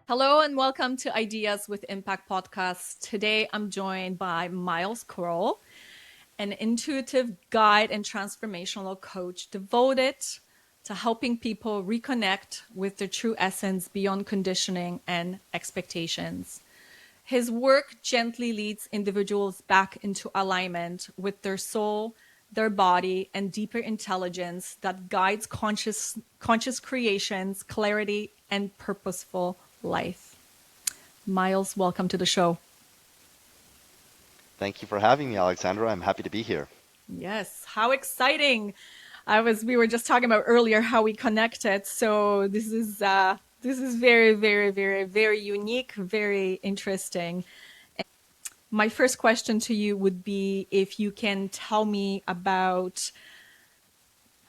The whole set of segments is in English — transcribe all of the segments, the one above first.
Hello and welcome to Ideas with Impact podcast. Today I'm joined by Miles Kroll, an intuitive guide and transformational coach devoted to helping people reconnect with their true essence beyond conditioning and expectations. His work gently leads individuals back into alignment with their soul, their body, and deeper intelligence that guides conscious creations, clarity, and purposeful life. Miles, welcome to the show. Thank you for having me, Aleksandra. I'm happy to be here. Yes, how exciting. We were just talking about earlier how we connected. So this is very, very, very, very unique, very interesting. My first question to you would be if you can tell me about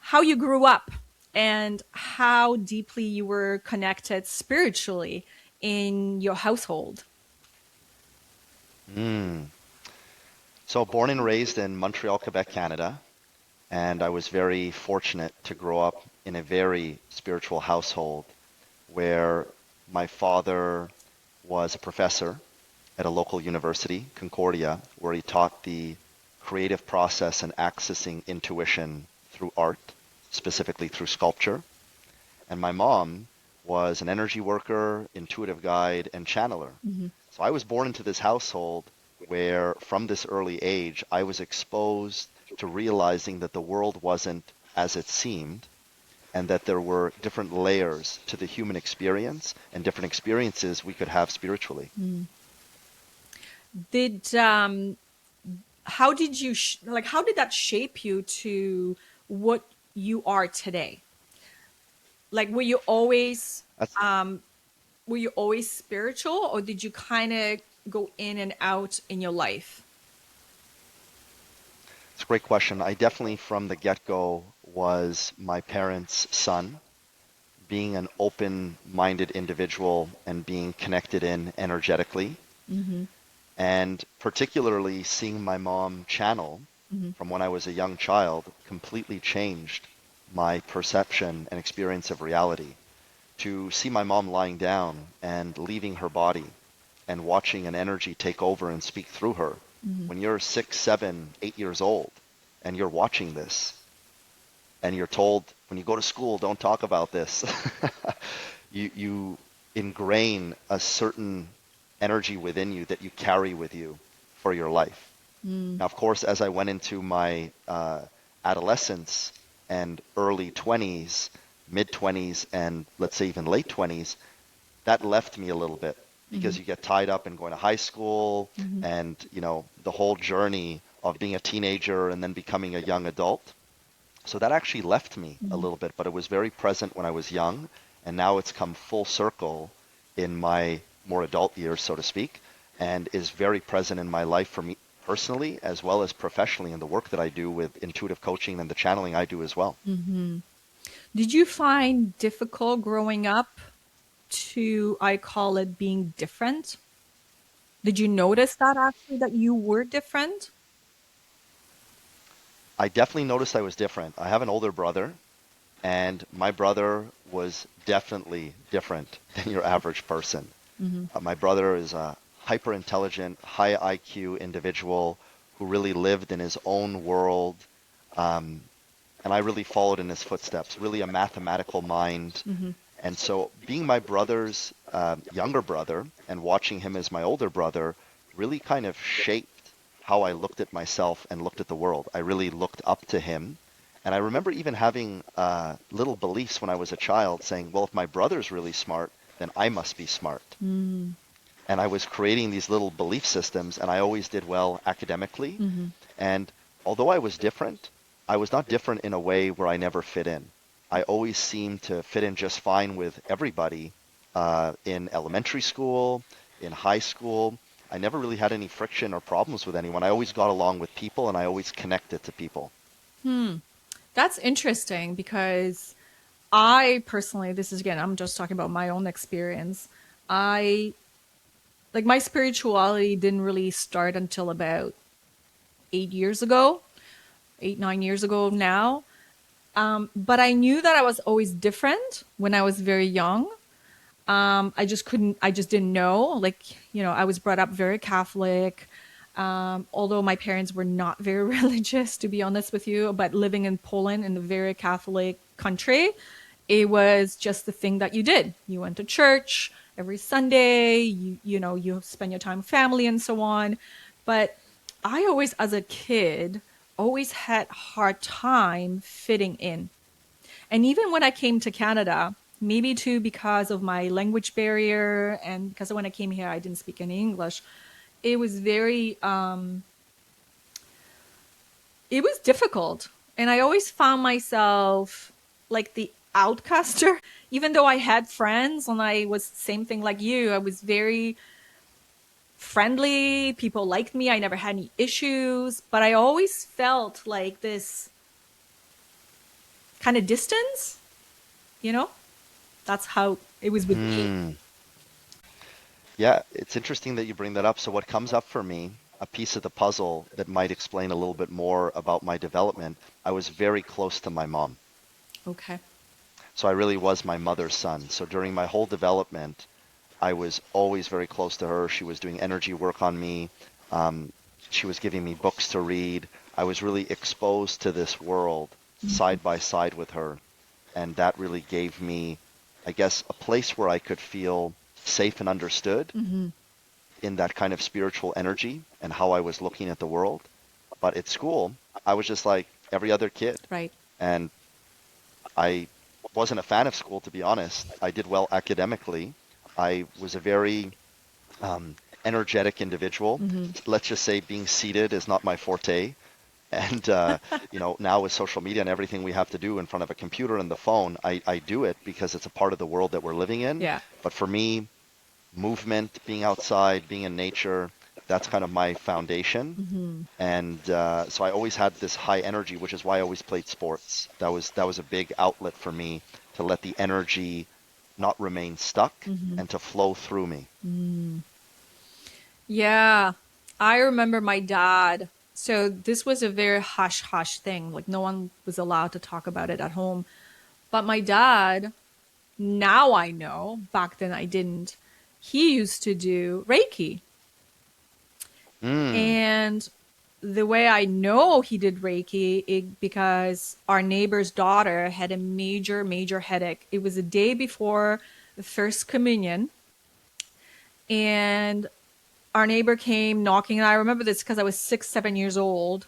how you grew up and how deeply you were connected spiritually in your household. Mm. So, born and raised in Montreal, Quebec, Canada, and I was very fortunate to grow up in a very spiritual household where my father was a professor at a local university, Concordia, where he taught the creative process and accessing intuition through art, specifically through sculpture. And my mom was an energy worker, intuitive guide, and channeler. Mm-hmm. So I was born into this household where, from this early age, I was exposed to realizing that the world wasn't as it seemed and that there were different layers to the human experience and different experiences we could have spiritually. Mm. Did how did you how did that shape you to what you are today? Like That's were you always spiritual, or did you kind of go in and out in your life? It's a great question. I definitely, from the get-go, was my parents' son, being an open-minded individual and being connected in energetically, Mm-hmm. and particularly seeing my mom channel Mm-hmm. from when I was a young child completely changed my perception and experience of reality. To see my mom lying down and leaving her body and watching an energy take over and speak through her. Mm-hmm. When you're 6, 7, 8 years old and you're watching this and you're told when you go to school, don't talk about this, you ingrain a certain energy within you that you carry with you for your life. Mm. Now, of course, as I went into my adolescence and early 20s, mid 20s, and let's say even late 20s, that left me a little bit Mm-hmm. because you get tied up in going to high school Mm-hmm. and, the whole journey of being a teenager and then becoming a young adult. So that actually left me a Mm-hmm. little bit, but it was very present when I was young, and now it's come full circle in my more adult years, so to speak, and is very present in my life for me personally as well as professionally in the work that I do with intuitive coaching and the channeling I do as well. Mm-hmm. Did you find difficult growing up to, I call it, being different? Did you notice that actually that you were different? I definitely noticed I was different. I have an older brother, and my brother was definitely different than your average person. Mm-hmm. My brother is a hyper intelligent, high IQ individual who really lived in his own world. Um, and I really followed in his footsteps, really a mathematical mind. Mm-hmm. And so being my brother's younger brother and watching him as my older brother really kind of shaped how I looked at myself and looked at the world. I really looked up to him. And I remember even having little beliefs when I was a child saying, well, if my brother's really smart, then I must be smart. Mm-hmm. And I was creating these little belief systems, and I always did well academically. Mm-hmm. And although I was different, I was not different in a way where I never fit in. I always seemed to fit in just fine with everybody in elementary school, in high school. I never really had any friction or problems with anyone. I always got along with people, and I always connected to people. Hmm. That's interesting because I personally, this is again, I'm just talking about my own experience. I like my spirituality didn't really start until about 8 years ago, 8, 9 years ago now. But I knew that I was always different when I was very young. I just didn't know. Like, I was brought up very Catholic. Although my parents were not very religious, to be honest with you, but living in Poland in a very Catholic country, it was just the thing that you did. You went to church every Sunday, you spend your time with family and so on. But I always, as a kid, always had hard time fitting in. And even when I came to Canada, maybe too because of my language barrier and because when I came here I didn't speak any English, it was very it was difficult. And I always found myself like the outcaster, even though I had friends and I was same thing like you. I was very friendly. People liked me. I never had any issues, but I always felt like this kind of distance, you know? That's how it was with me. Mm. Yeah, it's interesting that you bring that up. So what comes up for me, a piece of the puzzle that might explain a little bit more about my development, I was very close to my mom. Okay. So I really was my mother's son. So during my whole development, I was always very close to her. She was doing energy work on me. Um, she was giving me books to read. I was really exposed to this world side by side with her. And that really gave me, I guess, a place where I could feel safe and understood Mm-hmm. in that kind of spiritual energy and how I was looking at the world. But at school, I was just like every other kid. Right. And I wasn't a fan of school, to be honest. I did well academically. I was a very energetic individual. Mm-hmm. Let's just say being seated is not my forte. And now with social media and everything we have to do in front of a computer and the phone, I do it because it's a part of the world that we're living in. Yeah. But for me, movement, being outside, being in nature, that's kind of my foundation. Mm-hmm. And so I always had this high energy, which is why I always played sports. That was a big outlet for me to let the energy not remain stuck Mm-hmm. and to flow through me. Mm. Yeah. I remember my dad. So this was a very hush hush thing. Like no one was allowed to talk about it at home. But my dad, now I know, back then I didn't. He used to do Reiki. Mm. And the way I know he did Reiki because our neighbor's daughter had a major, major headache. It was a day before the first communion, and our neighbor came knocking. And I remember this because I was 6, 7 years old.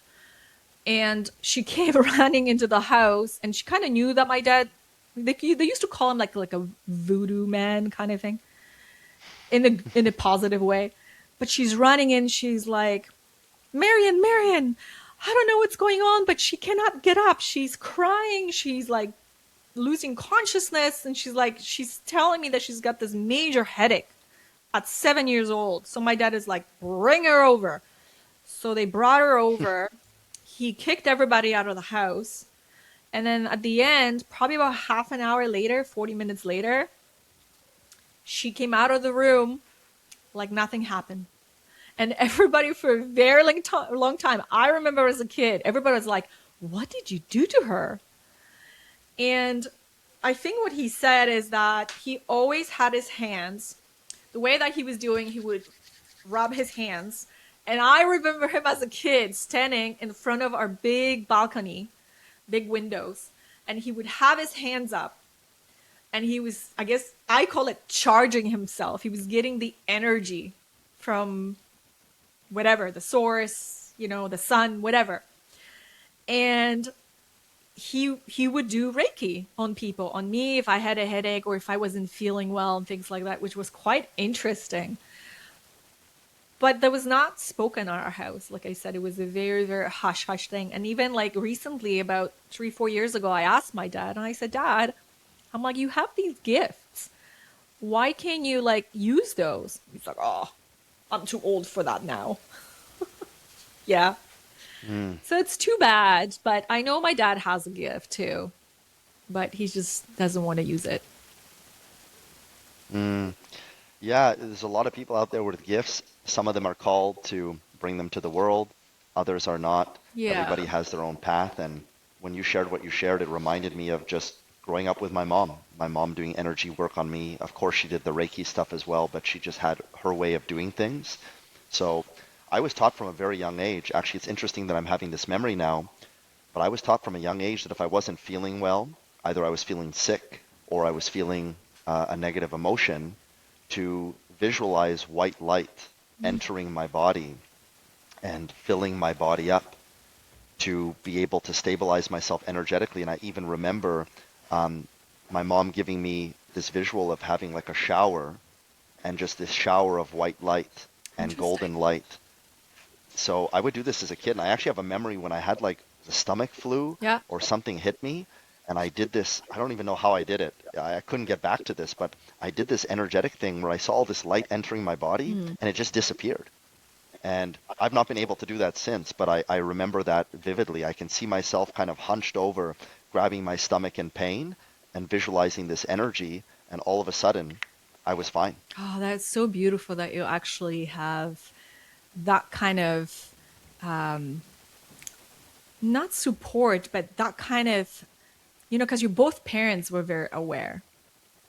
And she came running into the house, and she kind of knew that my dad, they used to call him like a voodoo man kind of thing in a positive way. But she's running in, she's like, Marion, I don't know what's going on, but she cannot get up. She's crying. She's like losing consciousness. And she's telling me that she's got this major headache at 7 years old. So my dad is like, bring her over. So they brought her over. He kicked everybody out of the house. And then at the end, probably about half an hour later, 40 minutes later, she came out of the room like nothing happened. And everybody for a very long time, I remember as a kid, everybody was like, what did you do to her? And I think what he said is that he always had his hands, the way that he was doing, he would rub his hands. And I remember him as a kid standing in front of our big balcony, big windows, and he would have his hands up. And he was, I guess I call it charging himself. He was getting the energy from whatever, the source, the sun, whatever. And he would do Reiki on people, on me if I had a headache or if I wasn't feeling well and things like that, which was quite interesting. But that was not spoken at our house. Like I said, it was a very, very hush hush thing. And even like recently, about 3, 4 years ago, I asked my dad and I said, Dad, I'm like, you have these gifts. Why can't you like use those? He's like, oh, I'm too old for that now. Yeah. Mm. So it's too bad, but I know my dad has a gift too, but he just doesn't want to use it. Mm. Yeah, there's a lot of people out there with gifts. Some of them are called to bring them to the world, others are not. Yeah. Everybody has their own path. And when you shared what you shared, it reminded me of just growing up with my mom doing energy work on me. Of course, she did the Reiki stuff as well, but she just had her way of doing things. So I was taught from a very young age. Actually, it's interesting that I'm having this memory now, but I was taught from a young age that if I wasn't feeling well, either I was feeling sick or I was feeling a negative emotion, to visualize white light entering my body and filling my body up to be able to stabilize myself energetically. And I even remember um, my mom giving me this visual of having like a shower and just this shower of white light and Interesting. golden light. So I would do this as a kid. And I actually have a memory when I had like the stomach flu Yeah. or something hit me. And I did this, I don't even know how I did it. I couldn't get back to this, but I did this energetic thing where I saw all this light entering my body Mm. and it just disappeared. And I've not been able to do that since, but I remember that vividly. I can see myself kind of hunched over, grabbing my stomach in pain and visualizing this energy. And all of a sudden, I was fine. Oh, that's so beautiful that you actually have that kind of not support, but that kind of, because you both parents were very aware,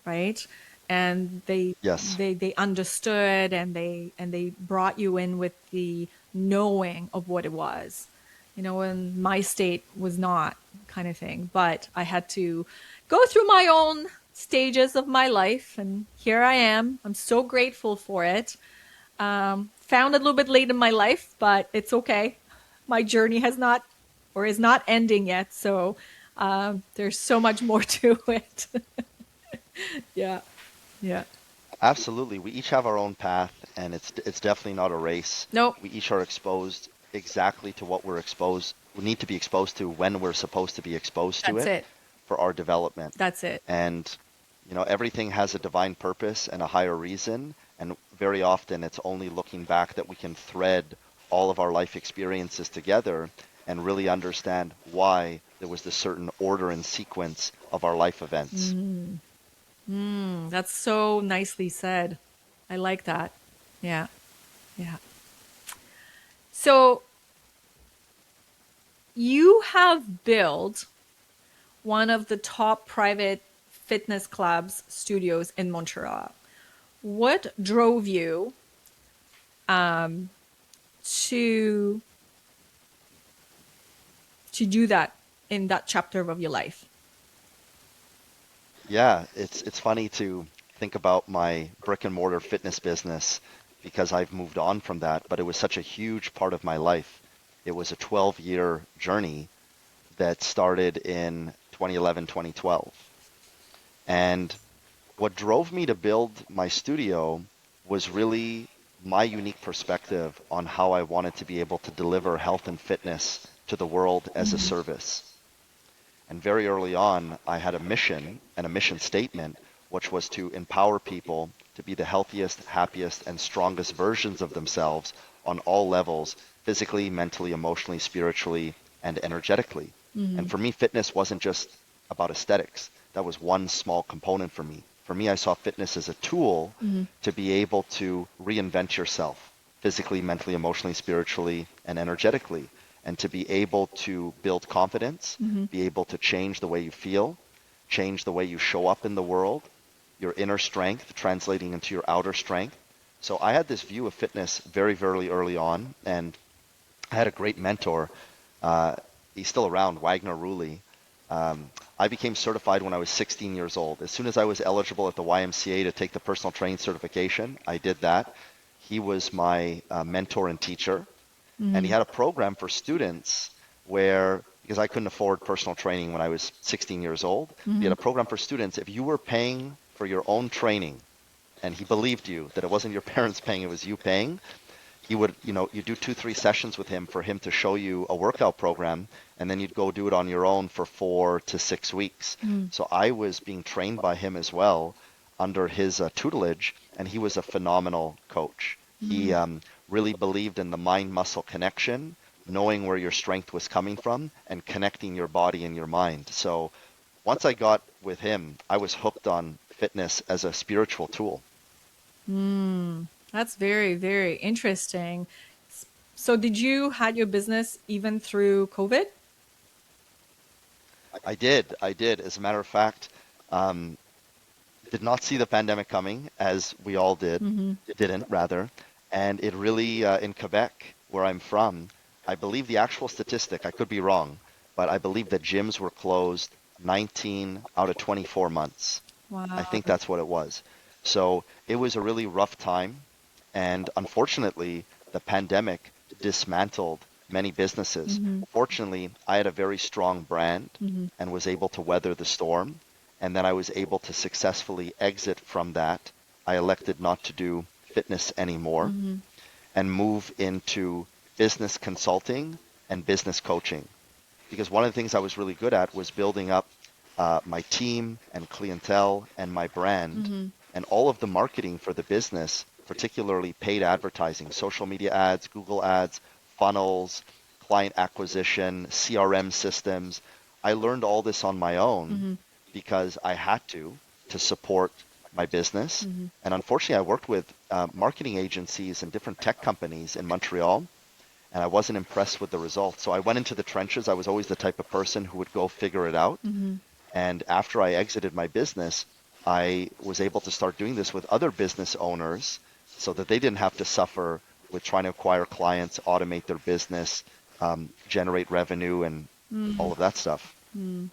right? And Yes. they understood, and they brought you in with the knowing of what it was. And my state was not, kind of thing. But I had to go through my own stages of my life, and here I am. I'm so grateful for it. Found it a little bit late in my life, but it's okay. My journey has not, or is not, ending yet. So there's so much more to it. Yeah. Yeah. Absolutely. We each have our own path, and it's definitely not a race. Nope. We each are exposed exactly to what we need to be exposed to when we're supposed to be exposed to That's it it. for our development. That's it. And, everything has a divine purpose and a higher reason. And very often it's only looking back that we can thread all of our life experiences together and really understand why there was this certain order and sequence of our life events. That's so nicely said. I like that. Yeah. Yeah. So you have built one of the top private fitness clubs studios in Montreal. What drove you to do that in that chapter of your life? Yeah, it's funny to think about my brick and mortar fitness business because I've moved on from that, but it was such a huge part of my life. It was a 12-year journey that started in 2011, 2012. And what drove me to build my studio was really my unique perspective on how I wanted to be able to deliver health and fitness to the world as a service. And very early on, I had a mission and a mission statement, which was to empower people to be the healthiest, happiest, and strongest versions of themselves on all levels, physically, mentally, emotionally, spiritually, and energetically. And for me, fitness wasn't just about aesthetics. That was one small component for me. For me, I saw fitness as a tool to be able to reinvent yourself physically, mentally, emotionally, spiritually, and energetically, and to be able to build confidence, be able to change the way you feel, change the way you show up in the world, your inner strength translating into your outer strength. So I had this view of fitness very, very early on, and I had a great mentor. Uh, he's still around, Wagner Rulli. I became certified when I was 16 years old. As soon as I was eligible at the YMCA to take the personal training certification, I did that. He was my mentor and teacher, and he had a program for students where, because I couldn't afford personal training when I was 16 years old, he had a program for students. If you were paying for your own training, and he believed you, that it wasn't your parents paying, it was you paying, he would, you do 2, 3 sessions with him for him to show you a workout program, and then you'd go do it on your own for 4 to 6 weeks. So I was being trained by him as well under his tutelage, and he was a phenomenal coach. He really believed in the mind-muscle connection, knowing where your strength was coming from, and connecting your body and your mind. So once I got with him, I was hooked on fitness as a spiritual tool. That's very, very interesting. So did you had your business even through COVID? I did. I did. As a matter of fact, um, did not see the pandemic coming, as we all Mm-hmm. didn't rather. And it really, in Quebec, where I'm from, I believe the actual statistic, I could be wrong, but I believe that gyms were closed 19 out of 24 months. I Wow. think that's what it was. So it was a really rough time. And unfortunately, the pandemic dismantled many businesses. Mm-hmm. Fortunately, I had a very strong brand Mm-hmm. and was able to weather the storm. And then I was able to successfully exit from that. I elected not to do fitness anymore Mm-hmm. and move into business consulting and business coaching. Because one of the things I was really good at was building up my team and clientele and my brand Mm-hmm. and all of the marketing for the business, particularly paid advertising, social media ads, Google ads, funnels, client acquisition, CRM systems. I learned all this on my own Mm-hmm. because I had to support my business. Mm-hmm. And unfortunately, I worked with marketing agencies and different tech companies in Montreal, and I wasn't impressed with the results. So I went into the trenches. I was always the type of person who would go figure it out. Mm-hmm. And after I exited my business, I was able to start doing this with other business owners so that they didn't have to suffer with trying to acquire clients, automate their business, generate revenue, and all of that stuff. Mm-hmm.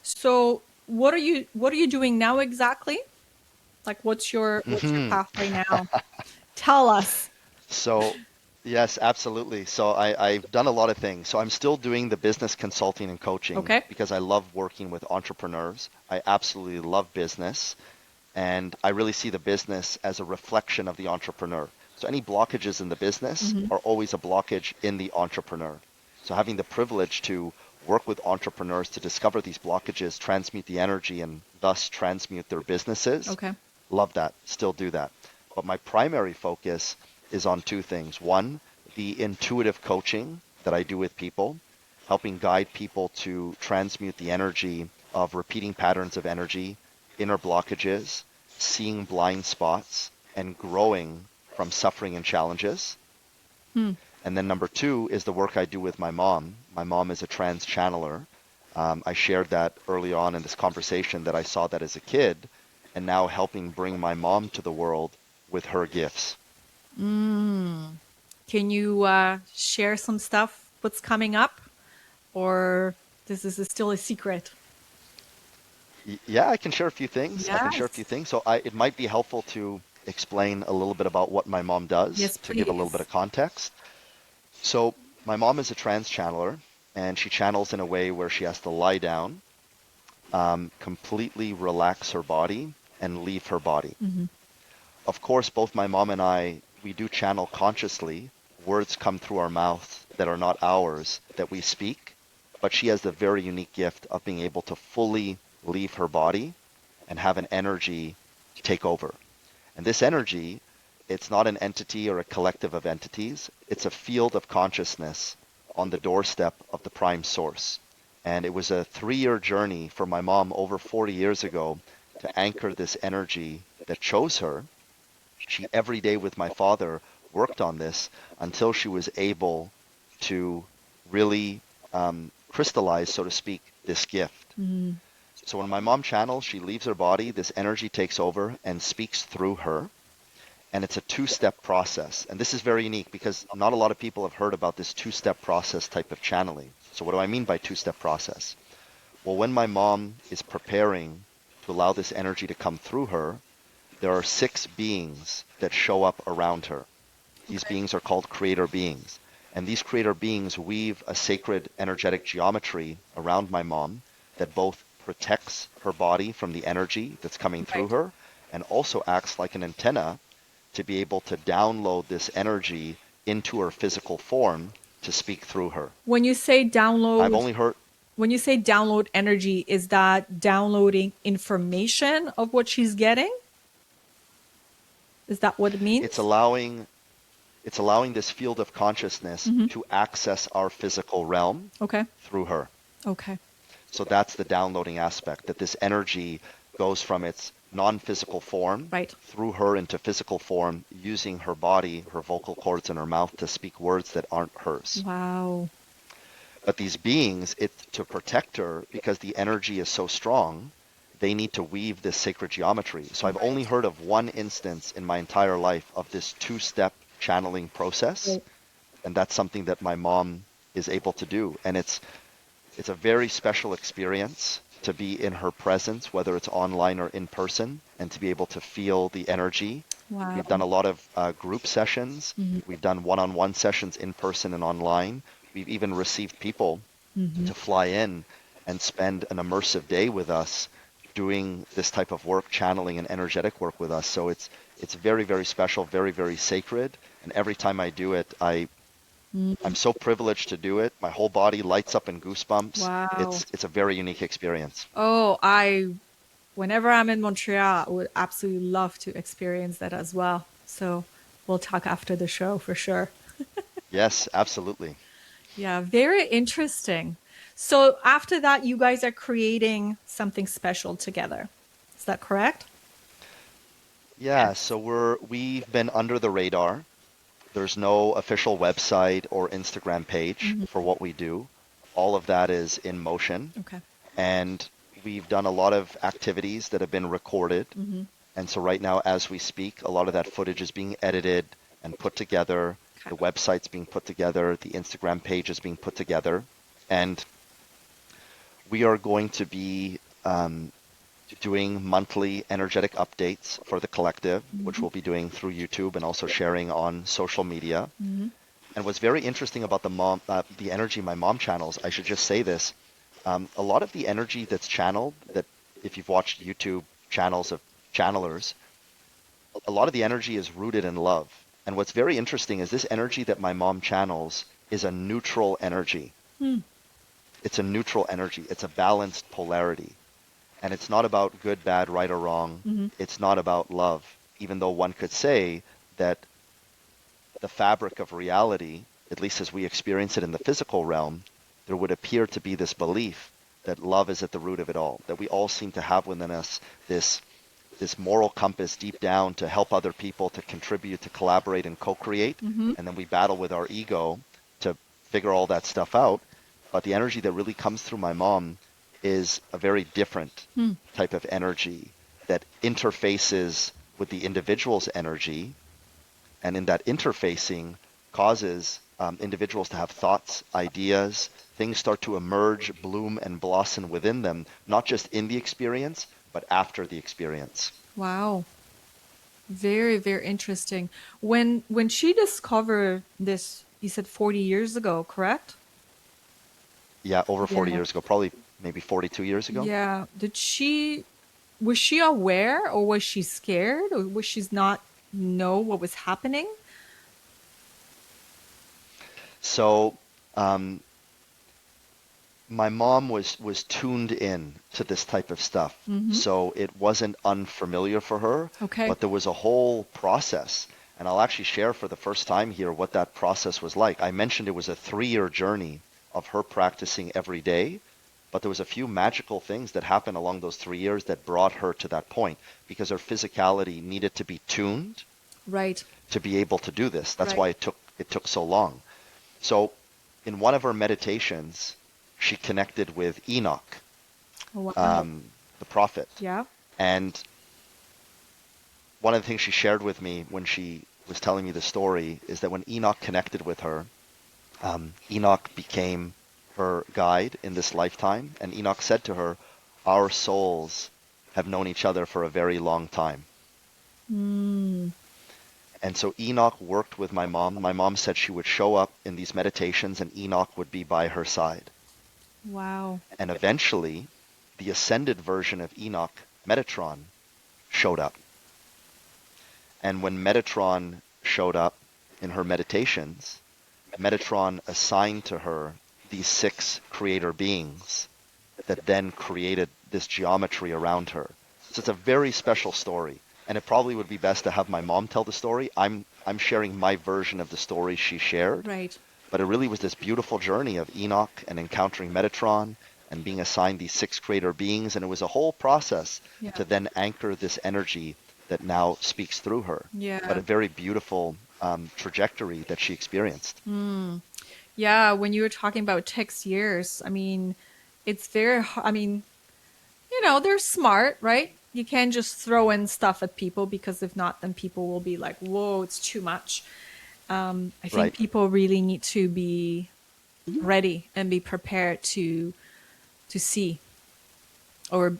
So what are you doing now exactly? Like what's your hmm path right now? Tell us. So, yes, absolutely. So I've done a lot of things. So I'm still doing the business consulting and coaching Okay. because I love working with entrepreneurs. I absolutely love business. And I really see the business as a reflection of the entrepreneur. So any blockages in the business Mm-hmm. are always a blockage in the entrepreneur. So having the privilege to work with entrepreneurs to discover these blockages, transmute the energy, and thus transmute their businesses, Okay. love that, still do that. But my primary focus is on two things. One, the intuitive coaching that I do with people, helping guide people to transmute the energy of repeating patterns of energy, inner blockages, seeing blind spots, and growing from suffering and challenges. Hmm. And then number two is the work I do with my mom. My mom is a trans channeler. I shared that early on in this conversation that I saw that as a kid, and now helping bring my mom to the world with her gifts. Mm. Can you share some stuff? What's coming up, or this is still a secret? Yeah, I can share a few things. I can share a few Yes. things. So it might be helpful to explain a little bit about what my mom does Yes, to give a little bit please. of context. So my mom is a trans channeler, and she channels in a way where she has to lie down, completely relax her body, and leave her body. Mm-hmm. Of course, both my mom and I, we do channel consciously. Words come through our mouths that are not ours that we speak, but she has the very unique gift of being able to fully leave her body and have an energy take over. And this energy, it's not an entity or a collective of entities, it's a field of consciousness on the doorstep of the prime source. And it was a 3 year journey for my mom over 40 years ago to anchor this energy that chose her. She every day with my father worked on this until she was able to really crystallize, so to speak, this gift. Mm-hmm. So when my mom channels, she leaves her body, this energy takes over and speaks through her. And it's a two-step process. And this is very unique because not a lot of people have heard about this two-step process type of channeling. So what do I mean by two-step process? Well, when my mom is preparing to allow this energy to come through her, there are six beings that show up around her. These Okay. beings are called creator beings. And these creator beings weave a sacred energetic geometry around my mom that both protects her body from the energy that's coming through Right. her and also acts like an antenna to be able to download this energy into her physical form to speak through her. When you say I've download, only heard when you say download energy, is that downloading information of what she's getting? Is that what it it's means? allowing it's allowing this field of consciousness Mm-hmm. to access our physical realm Okay. through her. Okay. So that's the downloading aspect, that this energy goes from its non-physical form Right. through her into physical form, using her body, her vocal cords, and her mouth to speak words that aren't hers. Wow. But these beings, to protect her, because the energy is so strong, they need to weave this sacred geometry. So I've only Right. heard of one instance in my entire life of this two-step channeling process, Right. and that's something that my mom is able to do. And it's a very special experience to be in her presence, whether it's online or in person, and to be able to feel the energy. We've done Wow. a lot of group sessions. Hmm. We've done one-on-one sessions in person and online. We've even received people Hmm. to fly in and spend an immersive day with us doing this type of work, channeling and energetic work with us. So it's very, very special, very, very sacred. And every time I do it, I'm so privileged to do it. My whole body lights up in goosebumps. Wow. It's a very unique experience. Oh, whenever I'm in Montreal, I would absolutely love to experience that as well. So we'll talk after the show for sure. Yes, absolutely. Yeah, very interesting. So after that, you guys are creating something special together. Is that correct? Yeah, so we've been under the radar. There's no official website or Instagram page Hmm. for what we do. All of that is in motion. Okay. And we've done a lot of activities that have been recorded. Hmm. And so right now, as we speak, a lot of that footage is being edited and put together. Okay. The website's being put together. The Instagram page is being put together. And we are going to be doing monthly energetic updates for the collective, which Hmm. we'll be doing through YouTube and also sharing on social media. Hmm. And what's very interesting about the energy my mom channels, I should just say this, a lot of the energy that's channeled, that if you've watched YouTube channels of channelers, a lot of the energy is rooted in love. And what's very interesting is this energy that my mom channels is a neutral energy. Hmm. It's a neutral energy. It's a balanced polarity. And it's not about good, bad, right, or wrong. Hmm. It's not about love, even though one could say that the fabric of reality, at least as we experience it in the physical realm, there would appear to be this belief that love is at the root of it all, that we all seem to have within us this moral compass deep down to help other people, to contribute, to collaborate and co-create, Hmm. and then we battle with our ego to figure all that stuff out. But the energy that really comes through my mom is a very different Hmm. type of energy that interfaces with the individual's energy, and in that interfacing causes individuals to have thoughts, ideas, things start to emerge, bloom, and blossom within them, not just in the experience, but after the experience. Wow. Very, very interesting. When she discovered this, you said 40 years ago, correct? Yeah, over 40 Yeah. years ago, probably maybe 42 years ago. Yeah. Was she aware or was she scared or was she not know what was happening? So um, my mom was tuned in to this type of stuff. Hmm. So it wasn't unfamiliar for her, Okay. but there was a whole process. And I'll actually share for the first time here what that process was like. I mentioned it was a 3-year journey of her practicing every day, but there was a few magical things that happened along those 3 years that brought her to that point because her physicality needed to be tuned Right. to be able to do this. That's Right. why it took so long. So in one of her meditations, she connected with Enoch, Oh, wow. the prophet. Yeah. And one of the things she shared with me when she was telling me the story is that when Enoch connected with her, Enoch became her guide in this lifetime. And Enoch said to her, "Our souls have known each other for a very long time." Mm. And so Enoch worked with my mom. My mom said she would show up in these meditations and Enoch would be by her side. Wow. And eventually, the ascended version of Enoch, Metatron, showed up. And when Metatron showed up in her meditations, Metatron assigned to her these 6 creator beings that then created this geometry around her. So it's a very special story. And it probably would be best to have my mom tell the story. I'm sharing my version of the story she shared, Right. but it really was this beautiful journey of Enoch and encountering Metatron and being assigned these 6 creator beings. And it was a whole process Yeah. to then anchor this energy that now speaks through her. But Yeah. a very beautiful trajectory that she experienced. Mm. Yeah, when you were talking about text years, I mean, it's very, I mean, they're smart, right? You can't just throw in stuff at people because if not, then people will be like, whoa, it's too much. I think Right. people really need to be ready and be prepared to see or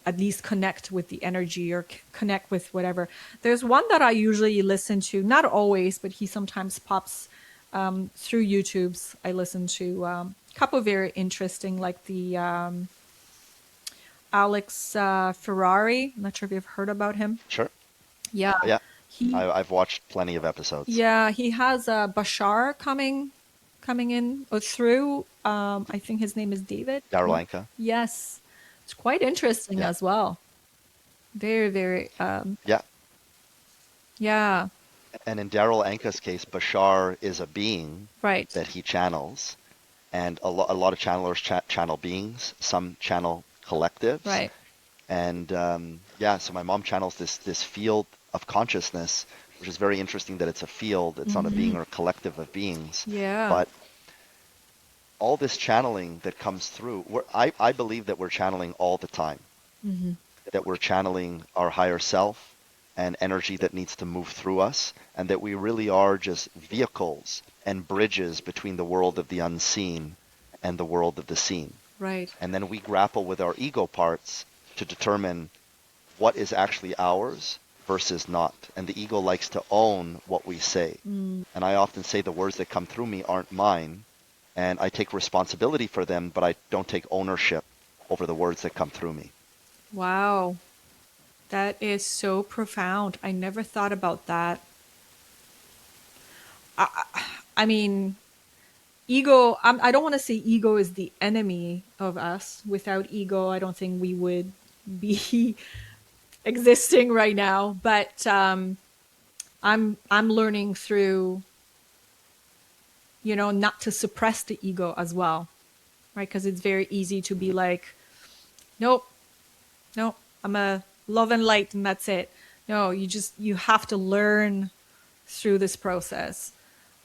at least connect with the energy or connect with whatever. There's one that I usually listen to, not always, but he sometimes pops through YouTube's. I listen to a couple very interesting, like the Alex Ferrari. I'm not sure if you've heard about him. Sure. Yeah, Yeah. he I've watched plenty of episodes. yeah he has Bashar coming in or through. I think his name is David. Yeah. Daryl. Yes, it's quite interesting Yeah. as well. Very, very, Yeah. yeah, And in Daryl Anka's case, Bashar is a being right, that he channels, and a lot of channelers channel beings. Some channel collectives, right. and yeah. So my mom channels this field of consciousness, which is very interesting that it's a field. It's not a being Hmm. or a collective of beings, Yeah. but all this channeling that comes through, I believe that we're channeling all the time, Hmm. that we're channeling our higher self and energy that needs to move through us, and that we really are just vehicles and bridges between the world of the unseen and the world of the seen. Right. And then we grapple with our ego parts to determine what is actually ours versus not. And the ego likes to own what we say. Mm. And I often say the words that come through me aren't mine, and I take responsibility for them, but I don't take ownership over the words that come through me. Wow. That is so profound. I never thought about that. I mean, ego, I don't want to say ego is the enemy of us. Without ego, I don't think we would be existing right now. But I'm learning through, not to suppress the ego as well, right? Because it's very easy to be like, nope, nope, I'm a love and light and that's it. No, you have to learn through this process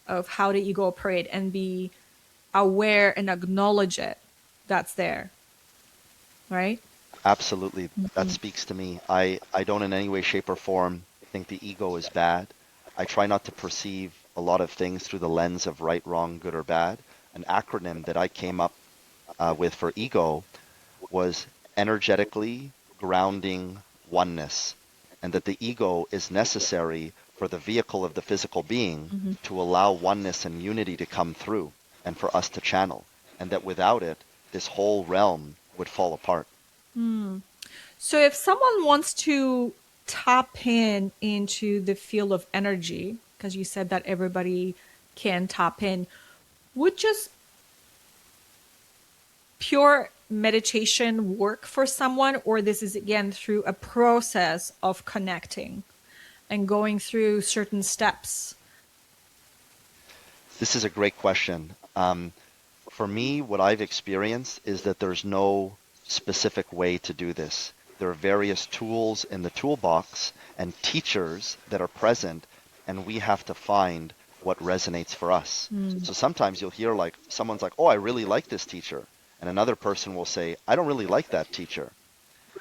of how the ego operate and be aware and acknowledge it that's there, right? Absolutely. That Hmm. speaks to me. I don't in any way, shape, or form think the ego is bad. I try not to perceive a lot of things through the lens of right, wrong, good, or bad. An acronym that I came up with for ego was energetically grounding oneness, and that the ego is necessary for the vehicle of the physical being Hmm. to allow oneness and unity to come through and for us to channel, and that without it, this whole realm would fall apart. So if someone wants to tap in into the field of energy, because you said that everybody can tap in, would just pure meditation work for someone, or this is again through a process of connecting and going through certain steps? This is a great question. For me, what I've experienced is that there's no specific way to do this. There are various tools in the toolbox and teachers that are present, and we have to find what resonates for us. Mm. So sometimes you'll hear like someone's like, "Oh, I really like this teacher," and another person will say, "I don't really like that teacher."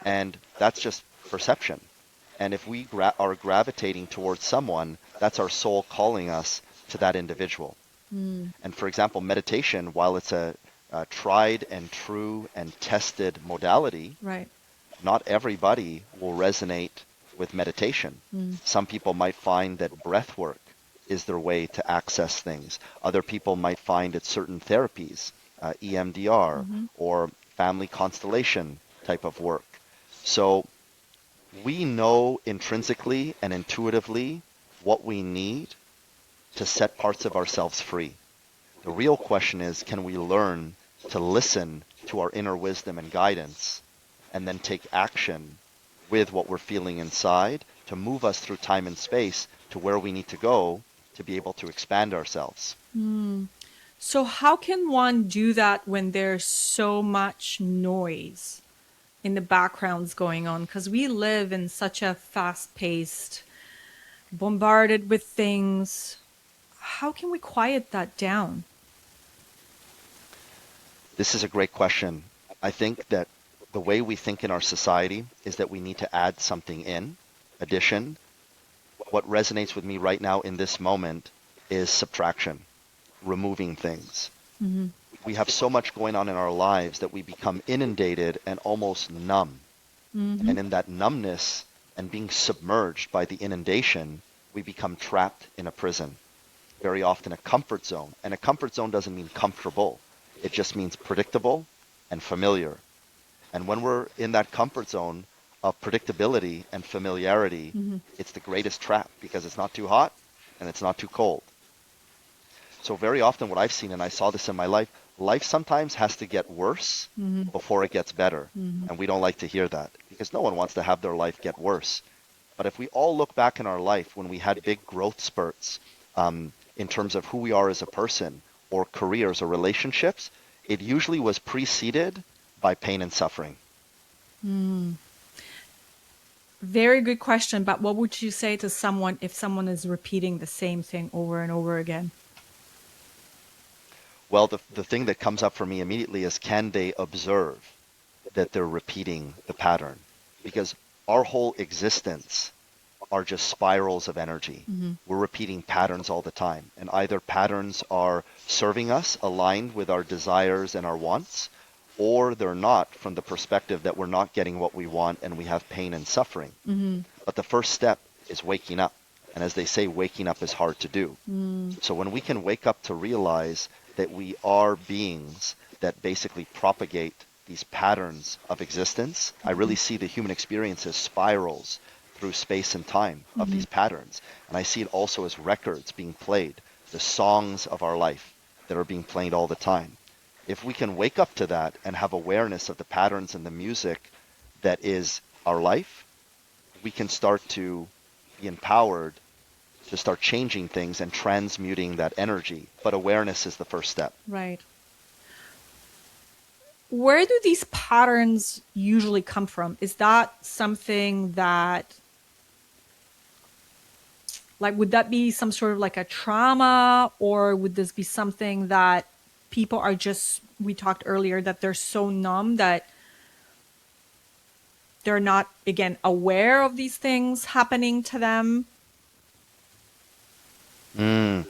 And that's just perception. And if we are gravitating towards someone, that's our soul calling us to that individual. Mm. And for example, meditation, while it's a tried and true and tested modality, Right. not everybody will resonate with meditation. Mm. Some people might find that breath work is their way to access things. Other people might find it certain therapies, EMDR, Hmm. or family constellation type of work. So we know intrinsically and intuitively what we need to set parts of ourselves free. The real question is, can we learn to listen to our inner wisdom and guidance and then take action with what we're feeling inside to move us through time and space to where we need to go to be able to expand ourselves? Mm. So how can one do that when there's so much noise in the backgrounds going on? Because we live in such a fast-paced, bombarded with things. How can we quiet that down? This is a great question. I think that the way we think in our society is that we need to add something in addition. What resonates with me right now in this moment is subtraction, removing things. Mm-hmm. We have so much going on in our lives that we become inundated and almost numb. Mm-hmm. And in that numbness and being submerged by the inundation, we become trapped in a prison, very often a comfort zone. And a comfort zone doesn't mean comfortable. It just means predictable and familiar. And when we're in that comfort zone of predictability and familiarity, Mm-hmm. it's the greatest trap because it's not too hot and it's not too cold. So very often what I've seen, and I saw this in my life, life sometimes has to get worse Mm-hmm. before it gets better. Mm-hmm. And we don't like to hear that because no one wants to have their life get worse. But if we all look back in our life when we had big growth spurts in terms of who we are as a person or careers or relationships, it usually was preceded by pain and suffering. Mm. Very good question. But what would you say to someone if someone is repeating the same thing over and over again? Well, the thing that comes up for me immediately is can they observe that they're repeating the pattern? Because our whole existence are just spirals of energy. Mm-hmm. We're repeating patterns all the time. And either patterns are serving us, aligned with our desires and our wants, or they're not from the perspective that we're not getting what we want and we have pain and suffering. Mm-hmm. But the first step is waking up. And as they say, waking up is hard to do. Mm. So when we can wake up to realize that we are beings that basically propagate these patterns of existence, I really see the human experience as spirals through space and time of Mm-hmm. these patterns. And I see it also as records being played, the songs of our life that are being played all the time. If we can wake up to that and have awareness of the patterns and the music that is our life, we can start to be empowered to start changing things and transmuting that energy. But awareness is the first step. Right. Where do these patterns usually come from? Is that something that, like, would that be some sort of like a trauma, or would this be something that people are just, we talked earlier, that they're so numb that they're not, again, aware of these things happening to them? Mm.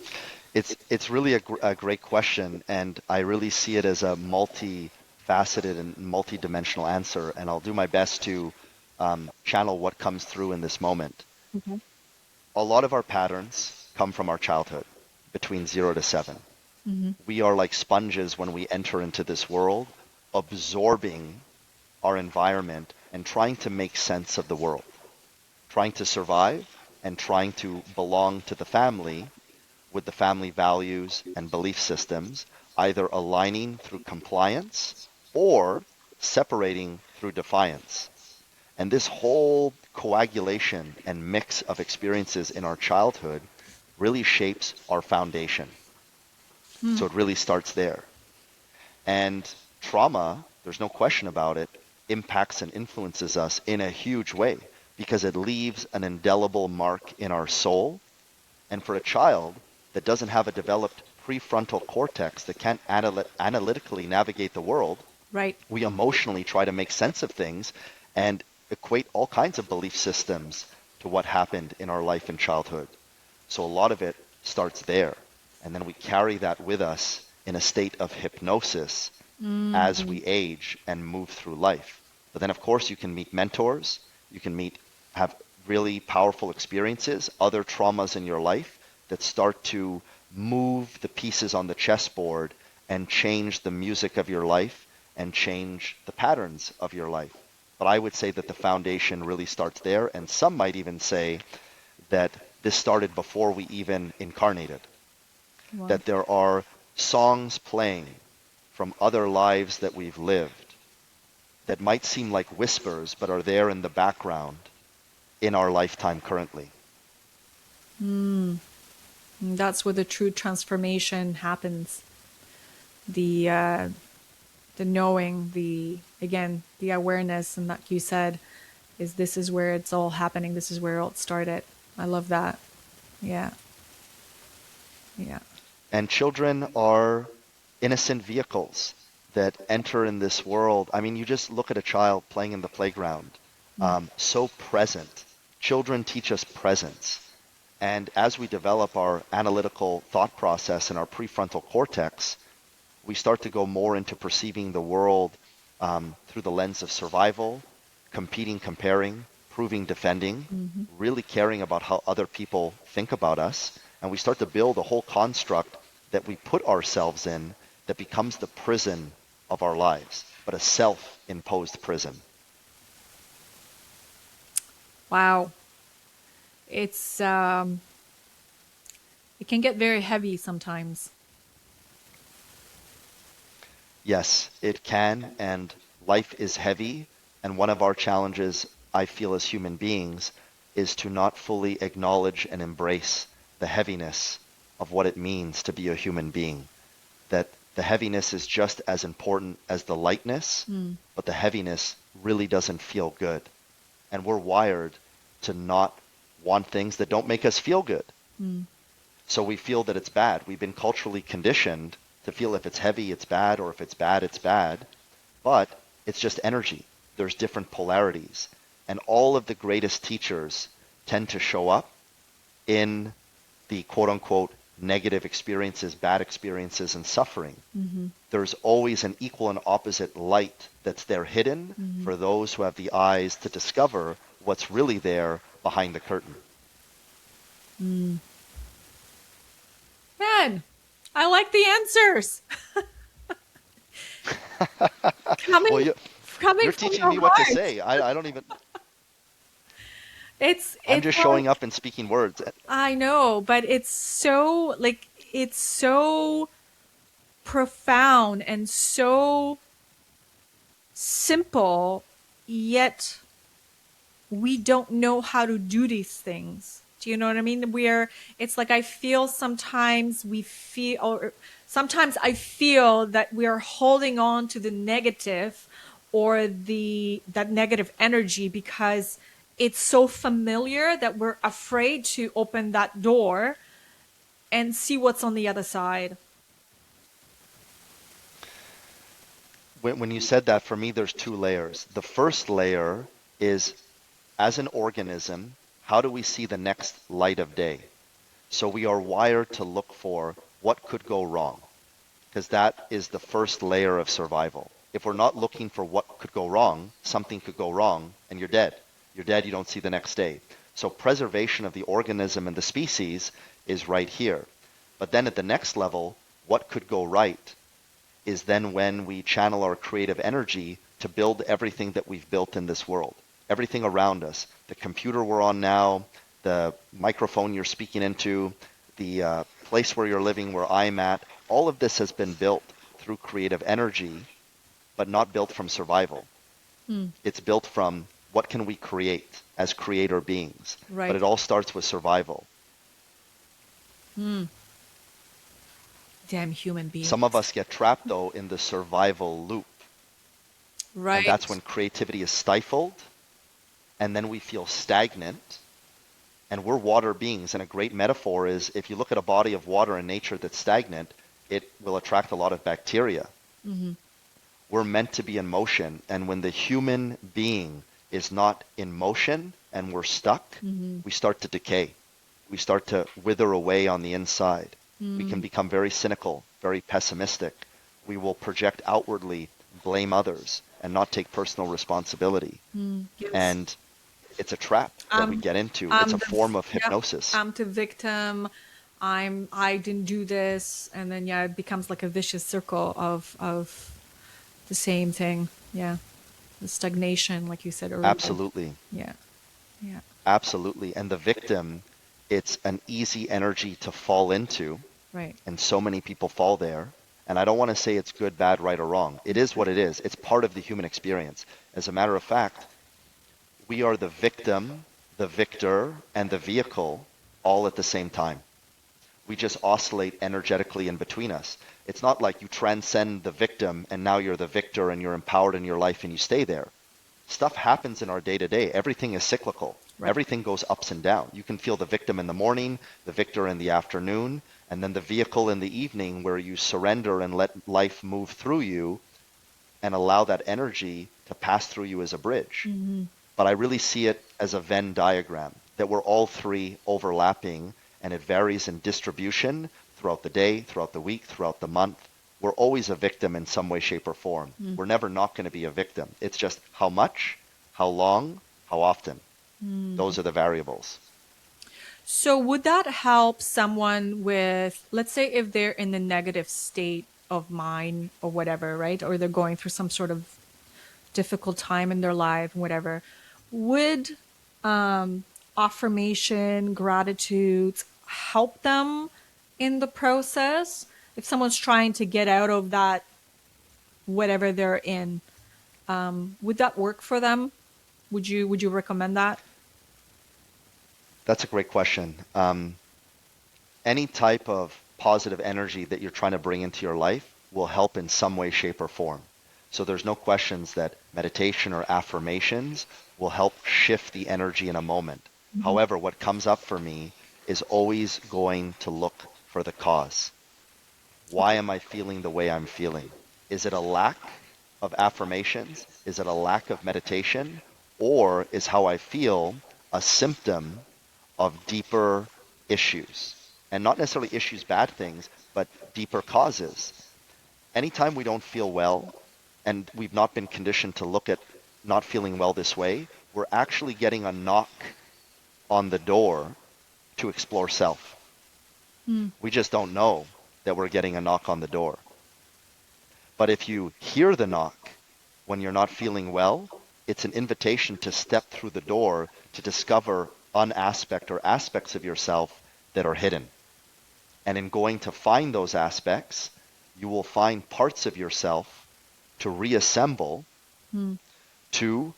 It's really a great question, and I really see it as a multifaceted and multidimensional answer, and I'll do my best to channel what comes through in this moment. Okay. A lot of our patterns come from our childhood, between 0 to 7. Mm-hmm. We are like sponges when we enter into this world, absorbing our environment and trying to make sense of the world, trying to survive and trying to belong to the family with the family values and belief systems, either aligning through compliance or separating through defiance. And this whole coagulation and mix of experiences in our childhood really shapes our foundation. Hmm. So it really starts there. And trauma, there's no question about it, impacts and influences us in a huge way because it leaves an indelible mark in our soul. And for a child that doesn't have a developed prefrontal cortex that can't analytically navigate the world, Right. we emotionally try to make sense of things and equate all kinds of belief systems to what happened in our life in childhood. So a lot of it starts there. And then we carry that with us in a state of hypnosis as Mm-hmm. we age and move through life. But then, of course, you can meet mentors, you can have really powerful experiences, other traumas in your life that start to move the pieces on the chessboard and change the music of your life and change the patterns of your life. But I would say that the foundation really starts there, and some might even say that this started before we even incarnated, Wow. that there are songs playing from other lives that we've lived that might seem like whispers but are there in the background in our lifetime currently. Mm. And that's where the true transformation happens. The knowing, the, again, the awareness, and like you said, is this is where it's all happening. This is where it all started. I love that. Yeah. Yeah. And children are innocent vehicles. that enter in this world. I mean, you just look at a child playing in the playground, so present. Children teach us presence. And as we develop our analytical thought process in our prefrontal cortex, we start to go more into perceiving the world through the lens of survival, competing, comparing, proving, defending, really caring about how other people think about us. And we start to build a whole construct that we put ourselves in that becomes the prison of our lives, but a self-imposed prison. Wow. It's it can get very heavy sometimes. Yes, it can, and life is heavy. And one of our challenges, I feel, as human beings, is to not fully acknowledge and embrace the heaviness of what it means to be a human being. That the heaviness is just as important as the lightness, but the heaviness really doesn't feel good. And we're wired to not want things that don't make us feel good. So we feel that it's bad. We've been culturally conditioned to feel if it's heavy, it's bad, or if it's bad, it's bad. But it's just energy. There's different polarities. And all of the greatest teachers tend to show up in the quote unquote negative experiences, bad experiences, and suffering. There's always an equal and opposite light that's there hidden for those who have the eyes to discover what's really there behind the curtain. Man, I like the answers. coming Well, coming you're from teaching your me what to heart. say. I don't even, I'm It's just like, showing up and speaking words. I know, but it's so profound and so simple, yet we don't know how to do these things. Do you know what I mean? It's like I feel sometimes we feel, or sometimes I feel that we are holding on to the negative or that negative energy because it's so familiar that we're afraid to open that door and see what's on the other side. When you said that, for me, there's two layers. The first layer is, as an organism, how do we see the next light of day? So we are wired to look for what could go wrong, because that is the first layer of survival. If we're not looking for what could go wrong, something could go wrong and you're dead. You're dead, you don't see the next day. So preservation of the organism and the species is right here. But then at the next level, what could go right is then when we channel our creative energy to build everything that we've built in this world, everything around us, the computer we're on now, the microphone you're speaking into, the place where you're living, where I'm at, all of this has been built through creative energy, but not built from survival. It's built from what can we create as creator beings. But Right. it all starts with survival. Damn human Some of beings. us get trapped, though, in the survival loop. And that's Right. when creativity is stifled, and then we feel stagnant. And we're water beings, and a great metaphor is if you look at a body of water in nature that's stagnant, it will attract a lot of bacteria. We're meant to be in motion, and when the human being is not in motion and we're stuck, we start to decay. We start to wither away on the inside. We can become very cynical, very pessimistic. We will project outwardly, blame others, and not take personal responsibility. Yes. And it's a trap that we I'm get into. It's I'm a the form of yep. hypnosis. I'm the victim. I didn't do this, and then yeah, it becomes like a vicious circle of the same thing. Yeah, the stagnation, like you said earlier. Absolutely. Yeah, yeah. Absolutely. And the victim, it's an easy energy to fall into, Right. and so many people fall there. And I don't want to say it's good, bad, right, or wrong. It is what it is. It's part of the human experience. As a matter of fact, we are the victim, the victor, and the vehicle all at the same time. We just oscillate energetically in between us. It's not like you transcend the victim and now you're the victor and you're empowered in your life and you stay there. Stuff happens in our day to day. Everything is cyclical. Right. Everything goes ups and down. You can feel the victim in the morning, the victor in the afternoon, and then the vehicle in the evening where you surrender and let life move through you and allow that energy to pass through you as a bridge. But I really see it as a Venn diagram, that we're all three overlapping, and it varies in distribution throughout the day, throughout the week, throughout the month. We're always a victim in some way, shape, or form. We're never not going to be a victim. It's just how much, how long, how often. Those are the variables. So would that help someone with, let's say if they're in the negative state of mind or whatever, right? Or they're going through some sort of difficult time in their life, whatever. Would affirmation, gratitude help them in the process? If someone's trying to get out of that, whatever they're in, would that work for them? Would you recommend that? That's a great question. Any type of positive energy that you're trying to bring into your life will help in some way, shape, or form. So there's no questions that meditation or affirmations will help shift the energy in a moment. However, what comes up for me is always going to look for the cause. Why am I feeling the way I'm feeling? Is it a lack of affirmations? Is it a lack of meditation? Or is how I feel a symptom of deeper issues? And not necessarily issues, bad things, but deeper causes. Anytime we don't feel well, and we've not been conditioned to look at not feeling well this way, we're actually getting a knock on the door to explore self. We just don't know that we're getting a knock on the door. But if you hear the knock when you're not feeling well, it's an invitation to step through the door to discover an aspect or aspects of yourself that are hidden. And in going to find those aspects, you will find parts of yourself to reassemble, to,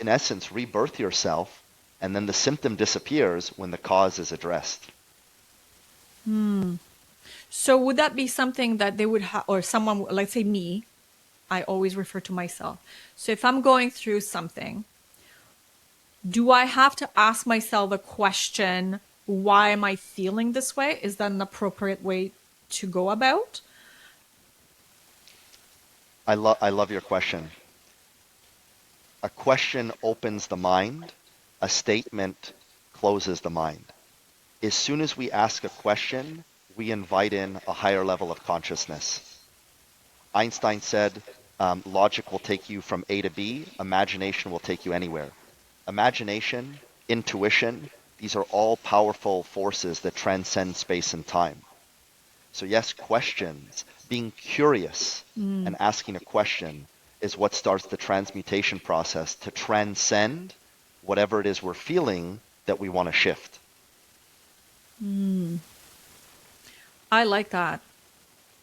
in essence, rebirth yourself, and then the symptom disappears when the cause is addressed. So would that be something that they would have, or someone, let's say me, I always refer to myself. So if I'm going through something, do I have to ask myself a question, why am I feeling this way? Is that an appropriate way to go about? I love your question. A question opens the mind, a statement closes the mind. As soon as we ask a question, we invite in a higher level of consciousness. Einstein said, logic will take you from A to B, imagination will take you anywhere. Imagination, intuition, these are all powerful forces that transcend space and time. So yes, questions, being curious and asking a question is what starts the transmutation process to transcend whatever it is we're feeling that we want to shift. I like that.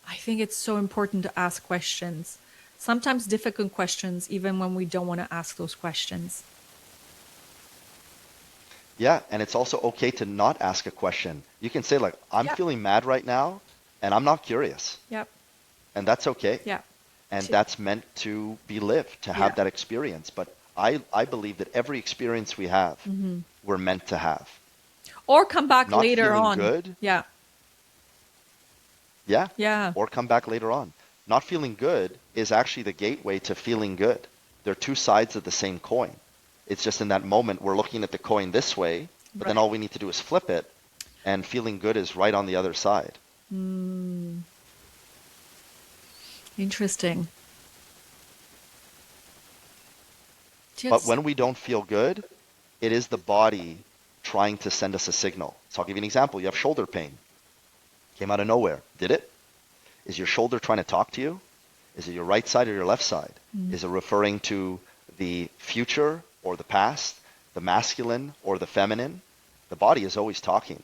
I think it's so important to ask questions. Sometimes difficult questions, even when we don't want to ask those questions. Yeah, and it's also okay to not ask a question. You can say like, I'm Yep. feeling mad right now and I'm not curious. Yep. And that's okay. Yeah. And that's meant to be lived, to have Yeah. that experience. But I believe that every experience we have, we're meant to have. Or come back Not later feeling on. good, Yeah. yeah, Yeah. or come back later on. Not feeling good is actually the gateway to feeling good. They're two sides of the same coin. It's just in that moment we're looking at the coin this way, but then Right. all we need to do is flip it, and feeling good is right on the other side. Interesting. But Just when we don't feel good, it is the body trying to send us a signal. So I'll give you an example. You have shoulder pain. Came out of nowhere. Did it? Is your shoulder trying to talk to you? Is it your right side or your left side? Is it referring to the future or the past, the masculine or the feminine? The body is always talking.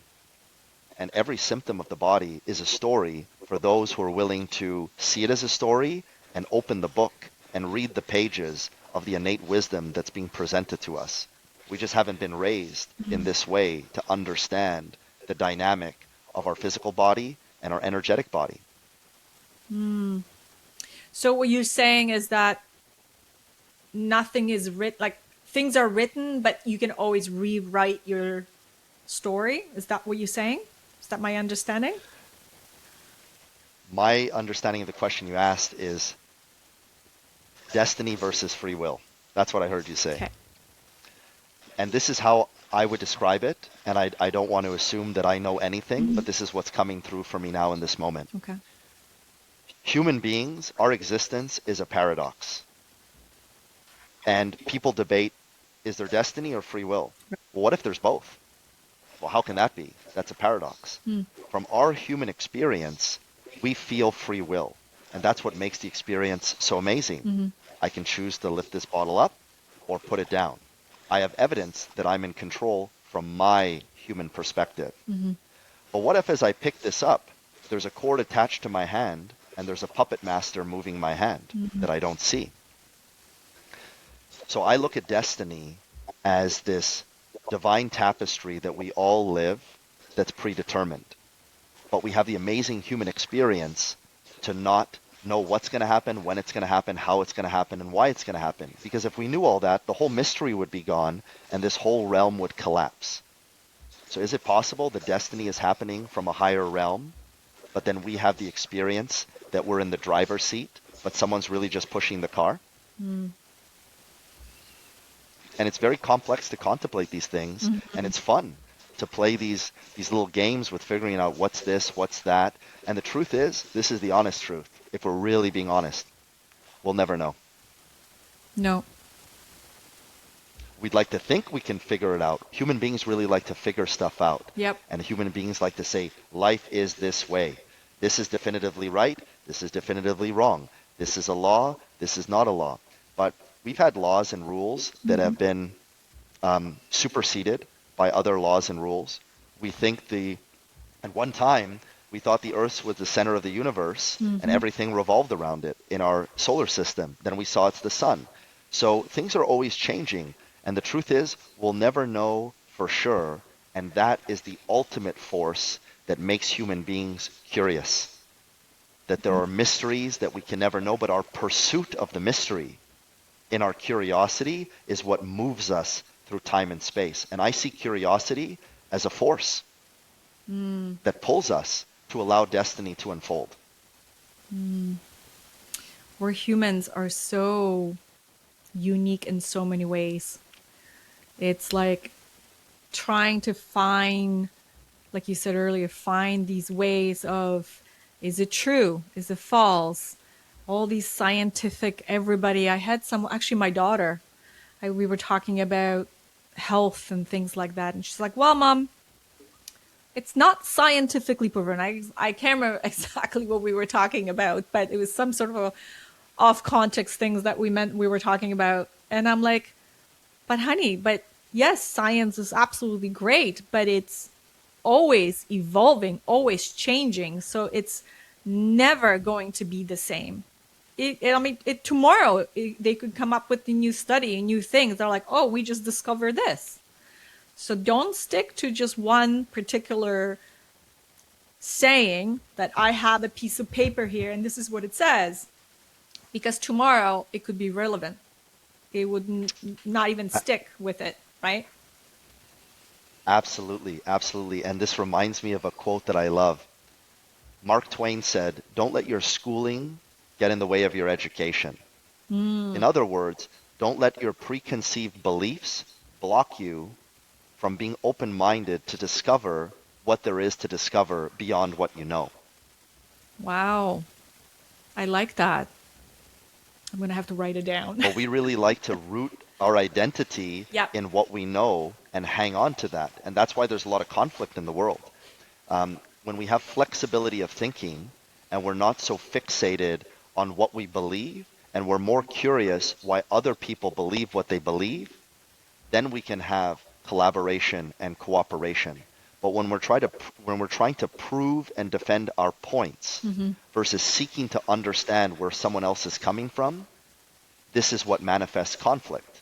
And every symptom of the body is a story for those who are willing to see it as a story and open the book and read the pages of the innate wisdom that's being presented to us. We just haven't been raised in this way to understand the dynamic of our physical body and our energetic body. so what you're saying is that nothing is written, like things are written, but you can always rewrite your story. Is that what you're saying? Is that my understanding? My understanding of the question you asked is Destiny versus free will. That's what I heard you say. Okay. And this is how I would describe it. And I don't want to assume that I know anything, Hmm. but this is what's coming through for me now in this moment. Okay. Human beings, our existence is a paradox. And people debate, is there destiny or free will? Well, what if there's both? Well, how can that be? That's a paradox. Mm. From our human experience, we feel free will. And that's what makes the experience so amazing. Hmm. I can choose to lift this bottle up or put it down. I have evidence that I'm in control from my human perspective. Hmm. But what if as I pick this up, there's a cord attached to my hand and there's a puppet master moving my hand Hmm. that I don't see? So I look at destiny as this divine tapestry that we all live that's predetermined. But we have the amazing human experience to not know what's going to happen, when it's going to happen, how it's going to happen, and why it's going to happen. Because if we knew all that, the whole mystery would be gone and this whole realm would collapse. So is it possible that destiny is happening from a higher realm, but then we have the experience that we're in the driver's seat, but someone's really just pushing the car? Mm. And it's very complex to contemplate these things, and it's fun to play these little games with figuring out what's this, what's that. And the truth is, this is the honest truth. If we're really being honest, we'll never know. No. We'd like to think we can figure it out. Human beings really like to figure stuff out. Yep. And human beings like to say, life is this way. This is definitively right. This is definitively wrong. This is a law. This is not a law. But we've had laws and rules that have been superseded by other laws and rules. We think at one time, we thought the Earth was the center of the universe and everything revolved around it in our solar system. Then we saw it's the sun. So things are always changing. And the truth is, we'll never know for sure. And that is the ultimate force that makes human beings curious. That there are mysteries that we can never know, but our pursuit of the mystery in our curiosity is what moves us through time and space. And I see curiosity as a force that pulls us to allow destiny to unfold. We're humans are so unique in so many ways. It's like trying to find, like you said earlier, find these ways of, is it true? Is it false? All these scientific, everybody. I had actually my daughter, we were talking about health and things like that. And she's like, well, Mom, it's not scientifically proven. I can't remember exactly what we were talking about, but it was some sort of a off context things that we were talking about. And I'm like, but honey, but yes, science is absolutely great, but it's always evolving, always changing. So it's never going to be the same. Tomorrow they could come up with a new study, new things. They're like, oh, we just discovered this. So don't stick to just one particular saying that I have a piece of paper here and this is what it says, because tomorrow it could be relevant. It would not even stick with it, right? Absolutely, absolutely. And this reminds me of a quote that I love. Mark Twain said, don't let your schooling get in the way of your education. In other words, don't let your preconceived beliefs block you from being open-minded to discover what there is to discover beyond what you know. Wow. I like that. I'm going to have to write it down. But we really like to root our identity Yep. in what we know and hang on to that. And that's why there's a lot of conflict in the world. When we have flexibility of thinking and we're not so fixated on what we believe and we're more curious why other people believe what they believe, then we can have collaboration and cooperation. But when we're trying to prove and defend our points versus seeking to understand where someone else is coming from, this is what manifests conflict.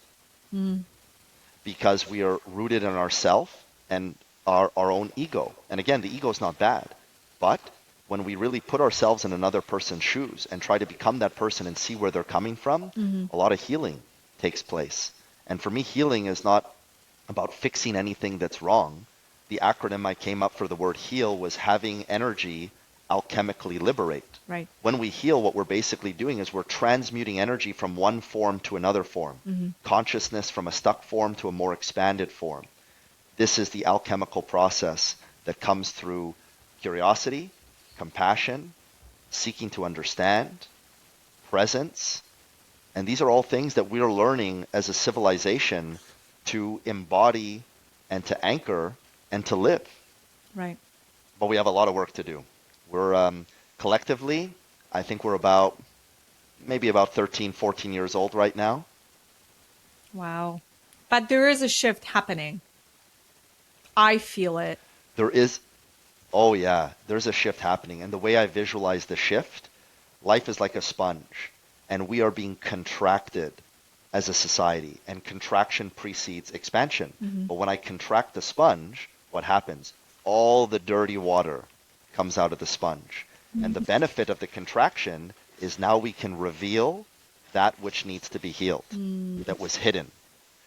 Because we are rooted in ourself and our own ego. And again, the ego is not bad. But when we really put ourselves in another person's shoes and try to become that person and see where they're coming from, a lot of healing takes place. And for me, healing is not about fixing anything that's wrong. The acronym I came up for the word heal was having energy alchemically liberate. Right. When we heal, what we're basically doing is we're transmuting energy from one form to another form, consciousness from a stuck form to a more expanded form. This is the alchemical process that comes through curiosity, compassion, seeking to understand, presence, and these are all things that we're learning as a civilization to embody and to anchor and to live. Right. But we have a lot of work to do. We're collectively, I think we're about maybe about 13, 14 years old right now. Wow. But there is a shift happening. I feel it. There is, oh yeah, there's a shift happening. And the way I visualize the shift, life is like a sponge, and we are being contracted as a society, and contraction precedes expansion. But when I contract the sponge, what happens? All the dirty water comes out of the sponge. And the benefit of the contraction is now we can reveal that which needs to be healed, that was hidden.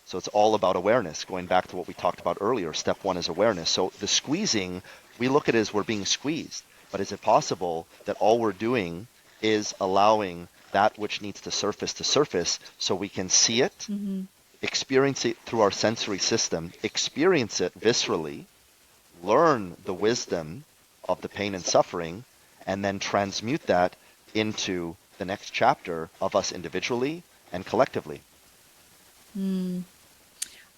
So it's all about awareness, going back to what we talked about earlier. Step one is awareness. So the squeezing, we look at it as we're being squeezed. But is it possible that all we're doing is allowing that which needs to surface so we can see it, experience it through our sensory system, experience it viscerally, learn the wisdom of the pain and suffering, and then transmute that into the next chapter of us individually and collectively.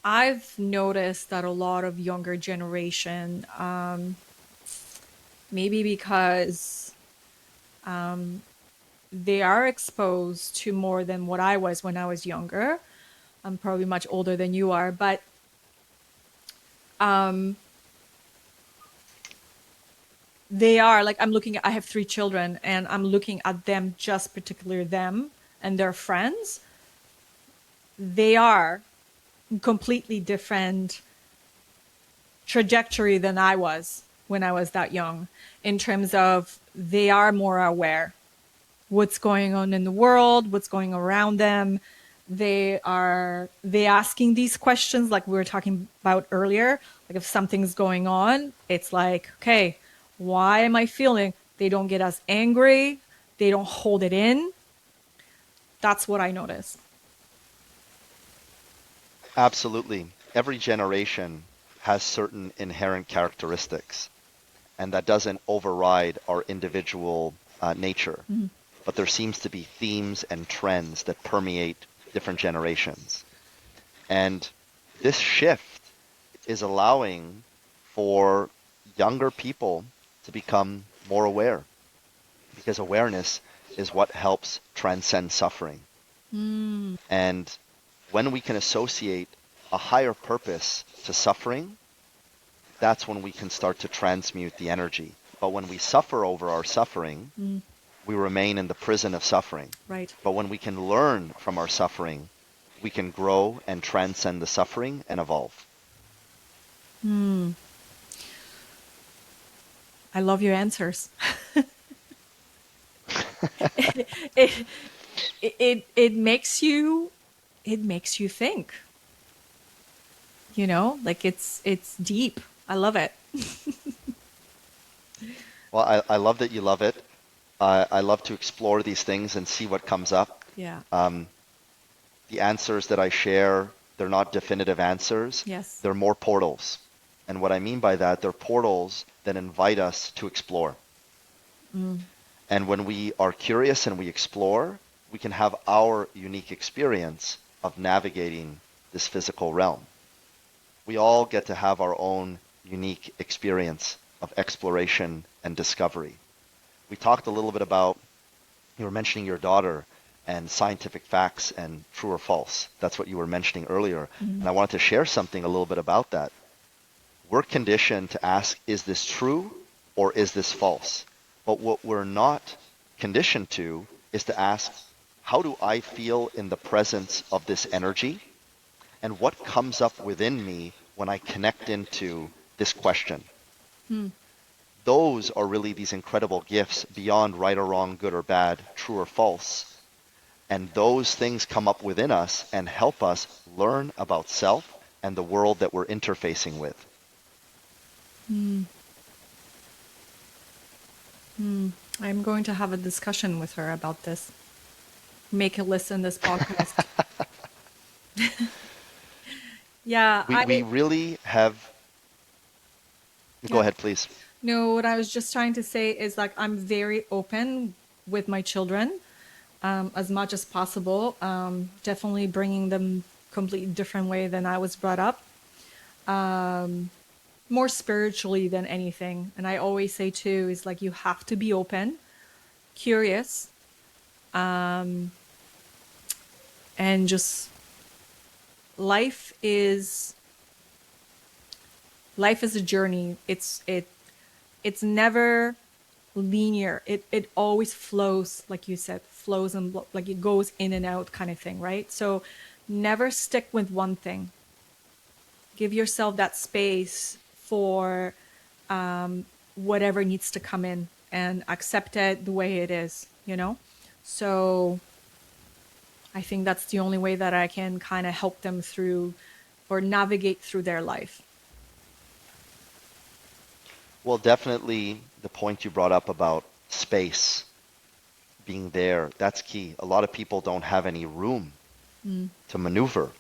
I've noticed that a lot of younger generation, maybe because they are exposed to more than what I was when I was younger. I'm probably much older than you are, but they are like, I have 3 children, and I'm looking at them, just particularly them and their friends. They are completely different trajectory than I was when I was that young, in terms of they are more aware what's going on in the world, what's going around them. They asking these questions like we were talking about earlier. Like if something's going on, it's like, okay, why am I feeling? They don't get as angry. They don't hold it in. That's what I noticed. Absolutely. Every generation has certain inherent characteristics, and that doesn't override our individual nature. But there seems to be themes and trends that permeate different generations. And this shift is allowing for younger people to become more aware, because awareness is what helps transcend suffering. And when we can associate a higher purpose to suffering, that's when we can start to transmute the energy. But when we suffer over our suffering, we remain in the prison of suffering. Right. But when we can learn from our suffering, we can grow and transcend the suffering and evolve. I love your answers. it, it makes you think. You know, like it's deep. I love it. Well, I love that you love it. I love to explore these things and see what comes up. Yeah. The answers that I share, they're not definitive answers. Yes. They're more portals. And what I mean by that, they're portals that invite us to explore. And when we are curious and we explore, we can have our unique experience of navigating this physical realm. We all get to have our own unique experience of exploration and discovery. We talked a little bit about, you were mentioning your daughter and scientific facts and true or false. That's what you were mentioning earlier. And I wanted to share something a little bit about that. We're conditioned to ask, is this true or is this false? But what we're not conditioned to is to ask, how do I feel in the presence of this energy? And what comes up within me when I connect into this question? Those are really these incredible gifts beyond right or wrong, good or bad, true or false. And those things come up within us and help us learn about self and the world that we're interfacing with. I'm going to have a discussion with her about this. Make a list in this podcast. Yeah, We really have. Go yeah. ahead, please. No, what I was just trying to say is like I'm very open with my children, as much as possible. Definitely bringing them completely different way than I was brought up. More spiritually than anything. And I always say too is like you have to be open, curious, and just life is life is a journey. It's never linear. It always flows, like you said, flows and like it goes in and out kind of thing, right? So never stick with one thing. Give yourself that space for whatever needs to come in and accept it the way it is, you know? So I think that's the only way that I can kind of help them through or navigate through their life. Well, definitely the point you brought up about space being there, that's key. A lot of people don't have any room to maneuver,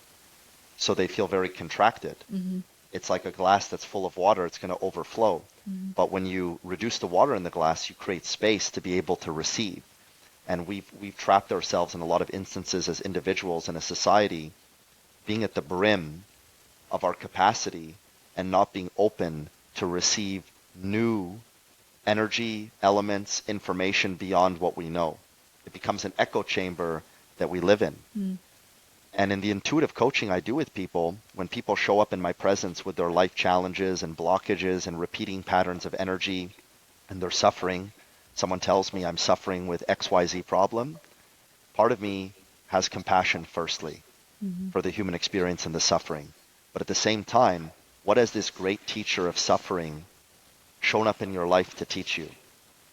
so they feel very contracted. It's like a glass that's full of water, it's going to overflow. But when you reduce the water in the glass, you create space to be able to receive. And we've trapped ourselves in a lot of instances as individuals and a society being at the brim of our capacity and not being open to receive new energy, elements, information beyond what we know. It becomes an echo chamber that we live in. And in the intuitive coaching I do with people, when people show up in my presence with their life challenges and blockages and repeating patterns of energy and they're suffering, someone tells me I'm suffering with XYZ problem, part of me has compassion firstly for the human experience and the suffering. But at the same time, what has this great teacher of suffering shown up in your life to teach you?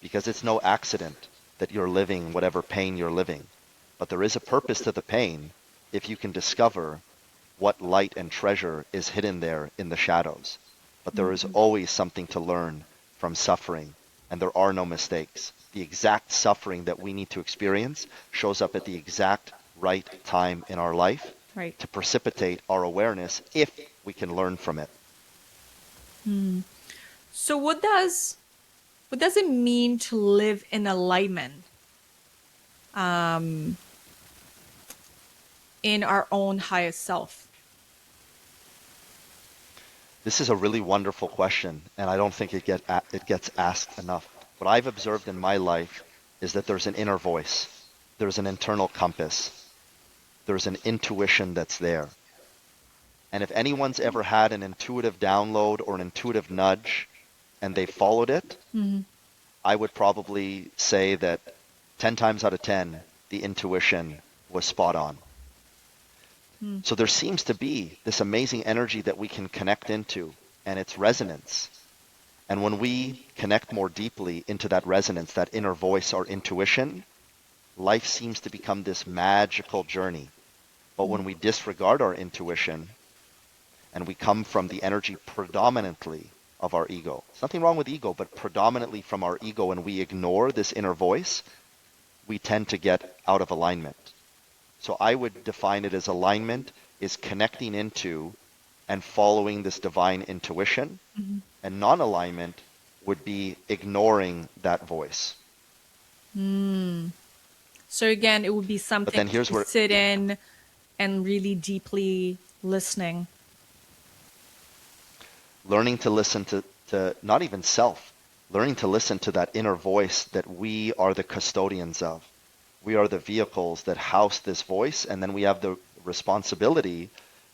Because it's no accident that you're living whatever pain you're living. But there is a purpose to the pain if you can discover what light and treasure is hidden there in the shadows. But there is always something to learn from suffering, and there are no mistakes. The exact suffering that we need to experience shows up at the exact right time in our life Right. to precipitate our awareness if we can learn from it. So what does it mean to live in alignment in our own highest self? This is a really wonderful question, and I don't think it gets asked enough. What I've observed in my life is that there's an inner voice, there's an internal compass, there's an intuition that's there. And if anyone's ever had an intuitive download or an intuitive nudge and they followed it, I would probably say that 10 times out of 10, the intuition was spot on. So there seems to be this amazing energy that we can connect into, and it's resonance. And when we connect more deeply into that resonance, that inner voice or intuition, life seems to become this magical journey. But when we disregard our intuition and we come from the energy predominantly of our ego, there's nothing wrong with ego, but predominantly from our ego, and we ignore this inner voice, we tend to get out of alignment. So I would define it as alignment is connecting into and following this divine intuition, and non-alignment would be ignoring that voice. So again, it would be But something then here's to where sit in and really deeply listening. learning to listen to not even self, learning to listen to that inner voice that we are the custodians of. We are the vehicles that house this voice, and then we have the responsibility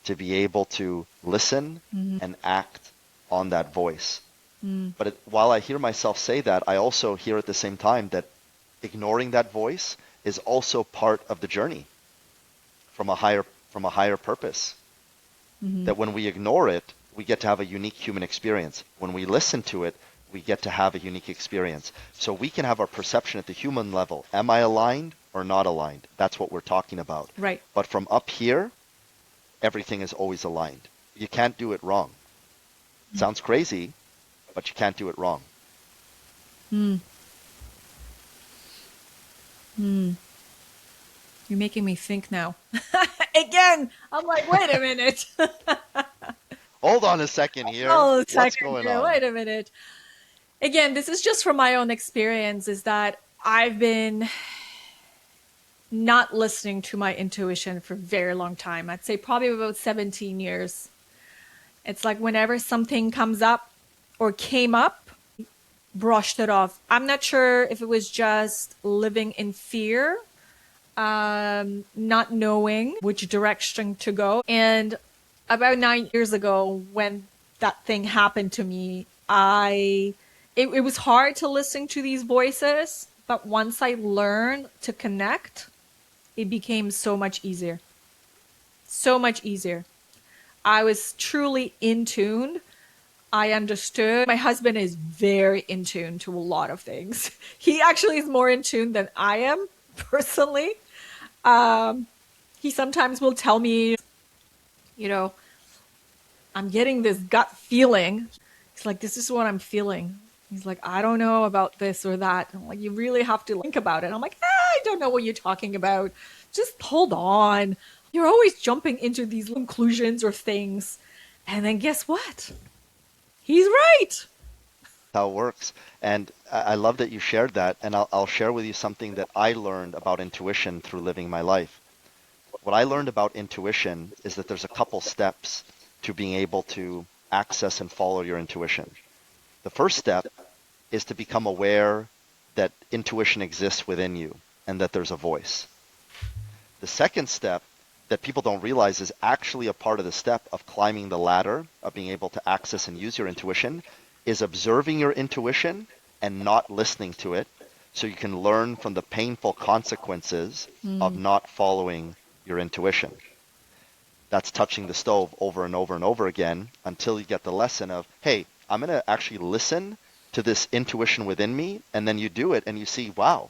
to be able to listen and act on that voice. But while I hear myself say that, I also hear at the same time that ignoring that voice is also part of the journey from a higher purpose. That when we ignore it, we get to have a unique human experience. When we listen to it, we get to have a unique experience. So we can have our perception at the human level. Am I aligned or not aligned? That's what we're talking about. Right. But from up here, everything is always aligned. You can't do it wrong. Sounds crazy, but you can't do it wrong. Hmm. You're making me think now. Again, I'm like, wait a minute. Hold on a second here. Oh, a What's second going here. on? Wait a minute. Again, this is just from my own experience, is that I've been not listening to my intuition for a very long time. I'd say probably about 17 years. It's like whenever something comes up or came up, brushed it off. I'm not sure if it was just living in fear, not knowing which direction to go. And about 9 years ago, when that thing happened to me, it was hard to listen to these voices, but once I learned to connect, it became so much easier. So much easier. I was truly in tune. I understood. My husband is very in tune to a lot of things. He actually is more in tune than I am personally. Um, he sometimes will tell me, you know, I'm getting this gut feeling. He's like, this is what I'm feeling. He's like, I don't know about this or that. I'm like, you really have to think about it. I'm like, I don't know what you're talking about. Just hold on. You're always jumping into these conclusions or things. And then guess what? He's right. How it works. And I love that you shared that. And I'll share with you something that I learned about intuition through living my life. What I learned about intuition is that there's a couple steps to being able to access and follow your intuition. The first step is to become aware that intuition exists within you and that there's a voice. The second step that people don't realize is actually a part of the step of climbing the ladder of being able to access and use your intuition is observing your intuition and not listening to it so you can learn from the painful consequences of Mm, not following your intuition. That's touching the stove over and over and over again until you get the lesson of, hey, I'm going to actually listen to this intuition within me. And then you do it and you see, wow,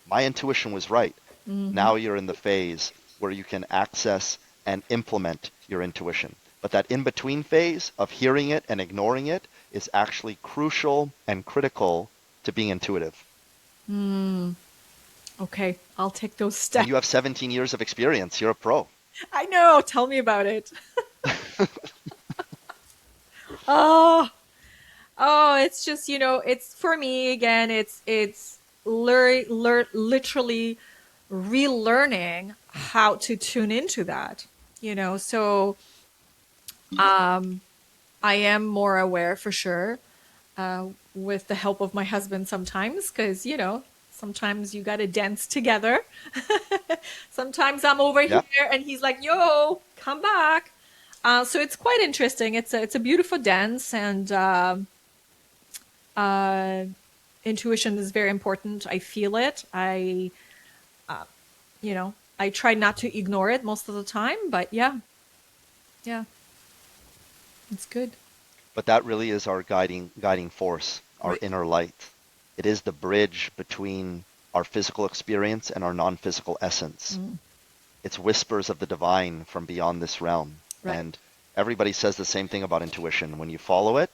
my intuition was right. hmm Now you're in the phase where you can access and implement your intuition. But that in between phase of hearing it and ignoring it is actually crucial and critical to being intuitive. Mm, okay, I'll take those And steps. you have 17 years of experience. You're a pro. I know. Tell me about it. Oh, oh, it's just, it's for me again, it's literally relearning how to tune into that, So um I am more aware for sure, with the help of my husband sometimes, because sometimes you got to dance together. Sometimes I'm over Yeah. here and he's like, "Yo, come back." So it's quite interesting. It's a beautiful dance, and uh, intuition is very important. I feel it. I try not to ignore it most of the time, but yeah, yeah, it's good. But that really is our guiding force, our Right. inner light. It is the bridge between our physical experience and our non-physical essence. Mm, It's whispers of the divine from beyond this realm. right. And everybody says the same thing about intuition. When you follow it,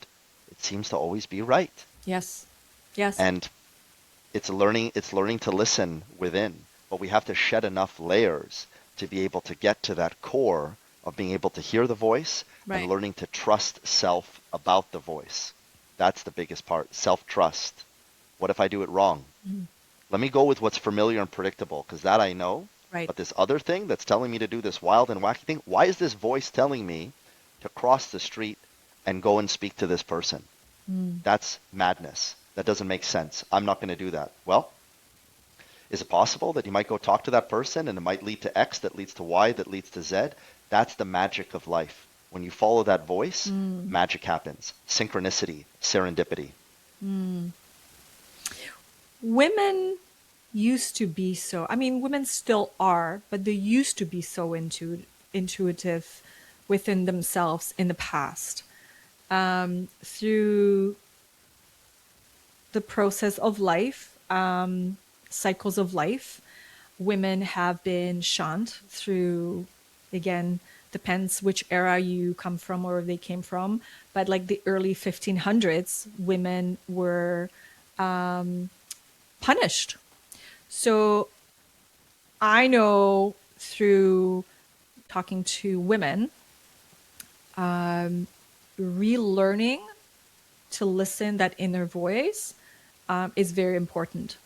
it seems to always be right. Yes. Yes. And it's learning to listen within. But we have to shed enough layers to be able to get to that core of being able to hear the voice and Right. learning to trust self about the voice. That's the biggest part. Self-trust. What if I do it wrong? Mm, Let me go with what's familiar and predictable, because that I know. right. But this other thing that's telling me to do this wild and wacky thing, why is this voice telling me to cross the street and go and speak to this person? Mm, That's madness. That doesn't make sense. I'm not going to do that. Well, is it possible that you might go talk to that person and it might lead to X that leads to Y that leads to Z? That's the magic of life. When you follow that voice, mm, magic happens. Synchronicity, serendipity. mm. Women used to be so, I mean, women still are, but they used to be so intuitive within themselves in the past. Through the process of life, cycles of life, women have been shunned through, again, depends which era you come from or they came from, but like the early 1500s, women were punished. So I know through talking to women, relearning to listen that inner voice is very important.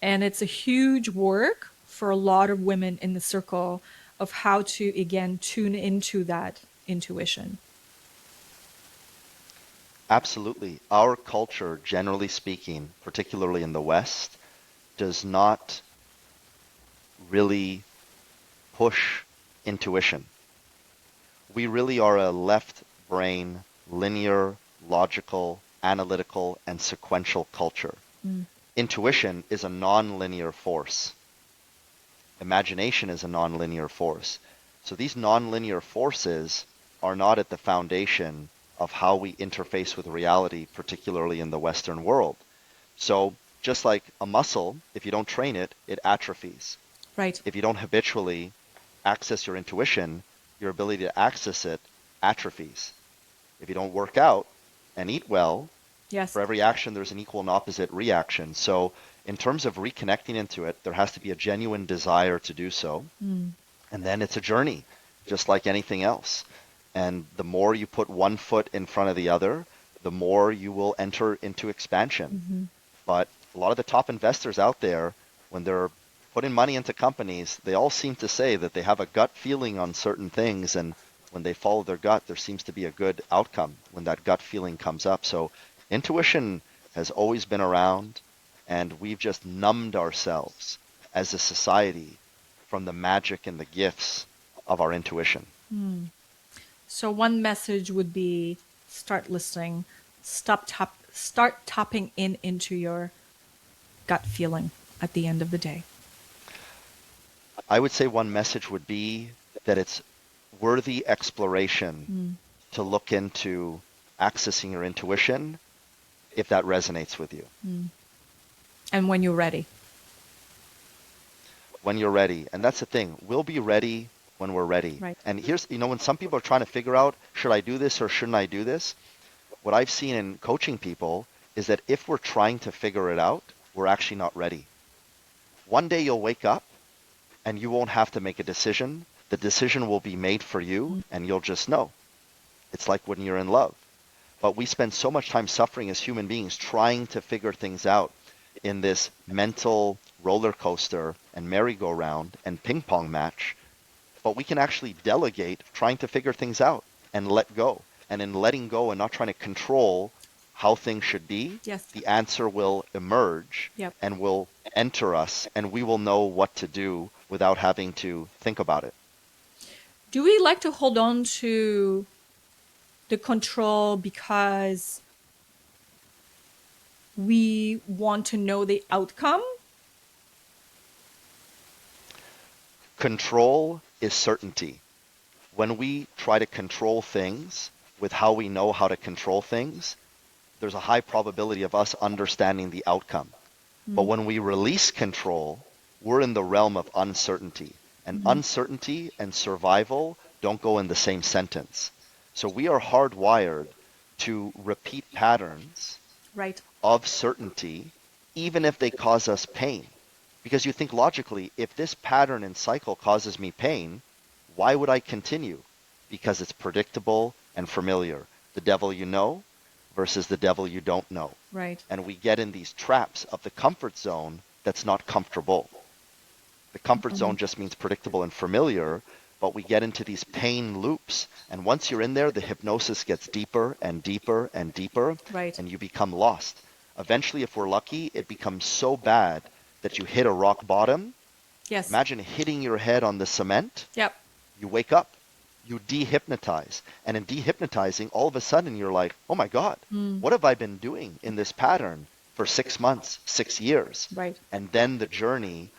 And it's a huge work for a lot of women in the circle of how to, again, tune into that intuition. Absolutely. Our culture, generally speaking, particularly in the West, does not really push intuition. We really are a left brain, linear, logical, analytical, and sequential culture. Mm. Intuition is a non-linear force. Imagination is a non-linear force. So these non-linear forces are not at the foundation of how we interface with reality, particularly in the Western world. So just like a muscle, if you don't train it, it atrophies. Right. If you don't habitually access your intuition, your ability to access it atrophies. If you don't work out and eat well, Yes. for every action, there's an equal and opposite reaction. So, in terms of reconnecting into it, there has to be a genuine desire to do so. Mm. And then it's a journey, just like anything else. And the more you put one foot in front of the other, the more you will enter into expansion. Mm-hmm. But a lot of the top investors out there, when they're putting money into companies, they all seem to say that they have a gut feeling on certain things. And when they follow their gut, there seems to be a good outcome when that gut feeling comes up. So intuition has always been around, and we've just numbed ourselves as a society from the magic and the gifts of our intuition. Mm. So one message would be start listening, start tapping in into your gut feeling at the end of the day. I would say one message would be that it's worthy exploration Mm. to look into accessing your intuition if that resonates with you. Mm. And when you're ready. When you're ready. And that's the thing. We'll be ready when we're ready. Right. And here's, when some people are trying to figure out, should I do this or shouldn't I do this? What I've seen in coaching people is that if we're trying to figure it out, we're actually not ready. One day you'll wake up and you won't have to make a decision. The decision will be made for you Mm. and you'll just know. It's like when you're in love. But we spend so much time suffering as human beings trying to figure things out in this mental roller coaster and merry-go-round and ping pong match. But we can actually delegate trying to figure things out and let go. And in letting go and not trying to control how things should be, Yes. the answer will emerge Yep. and will enter us, and we will know what to do without having to think about it. Do we like to hold on to the control because we want to know the outcome? Control is certainty. When we try to control things with how we know how to control things, there's a high probability of us understanding the outcome. But Mm. when we release control, we're in the realm of uncertainty. And Mhm. uncertainty and survival don't go in the same sentence. So we are hardwired to repeat patterns Right. of certainty, even if they cause us pain. Because you think logically, if this pattern and cycle causes me pain, why would I continue? Because it's predictable and familiar. The devil you know versus the devil you don't know. Right. And we get in these traps of the comfort zone that's not comfortable. The comfort Mhm. zone just means predictable and familiar, but we get into these pain loops. And once you're in there, the hypnosis gets deeper and deeper and deeper, Right. and you become lost. Eventually, if we're lucky, it becomes so bad that you hit a rock bottom. Yes. Imagine hitting your head on the cement. Yep. You wake up, you dehypnotize. And in dehypnotizing, all of a sudden you're like, oh my God, Mm. what have I been doing in this pattern for 6 months, 6 years? Right. And then the journey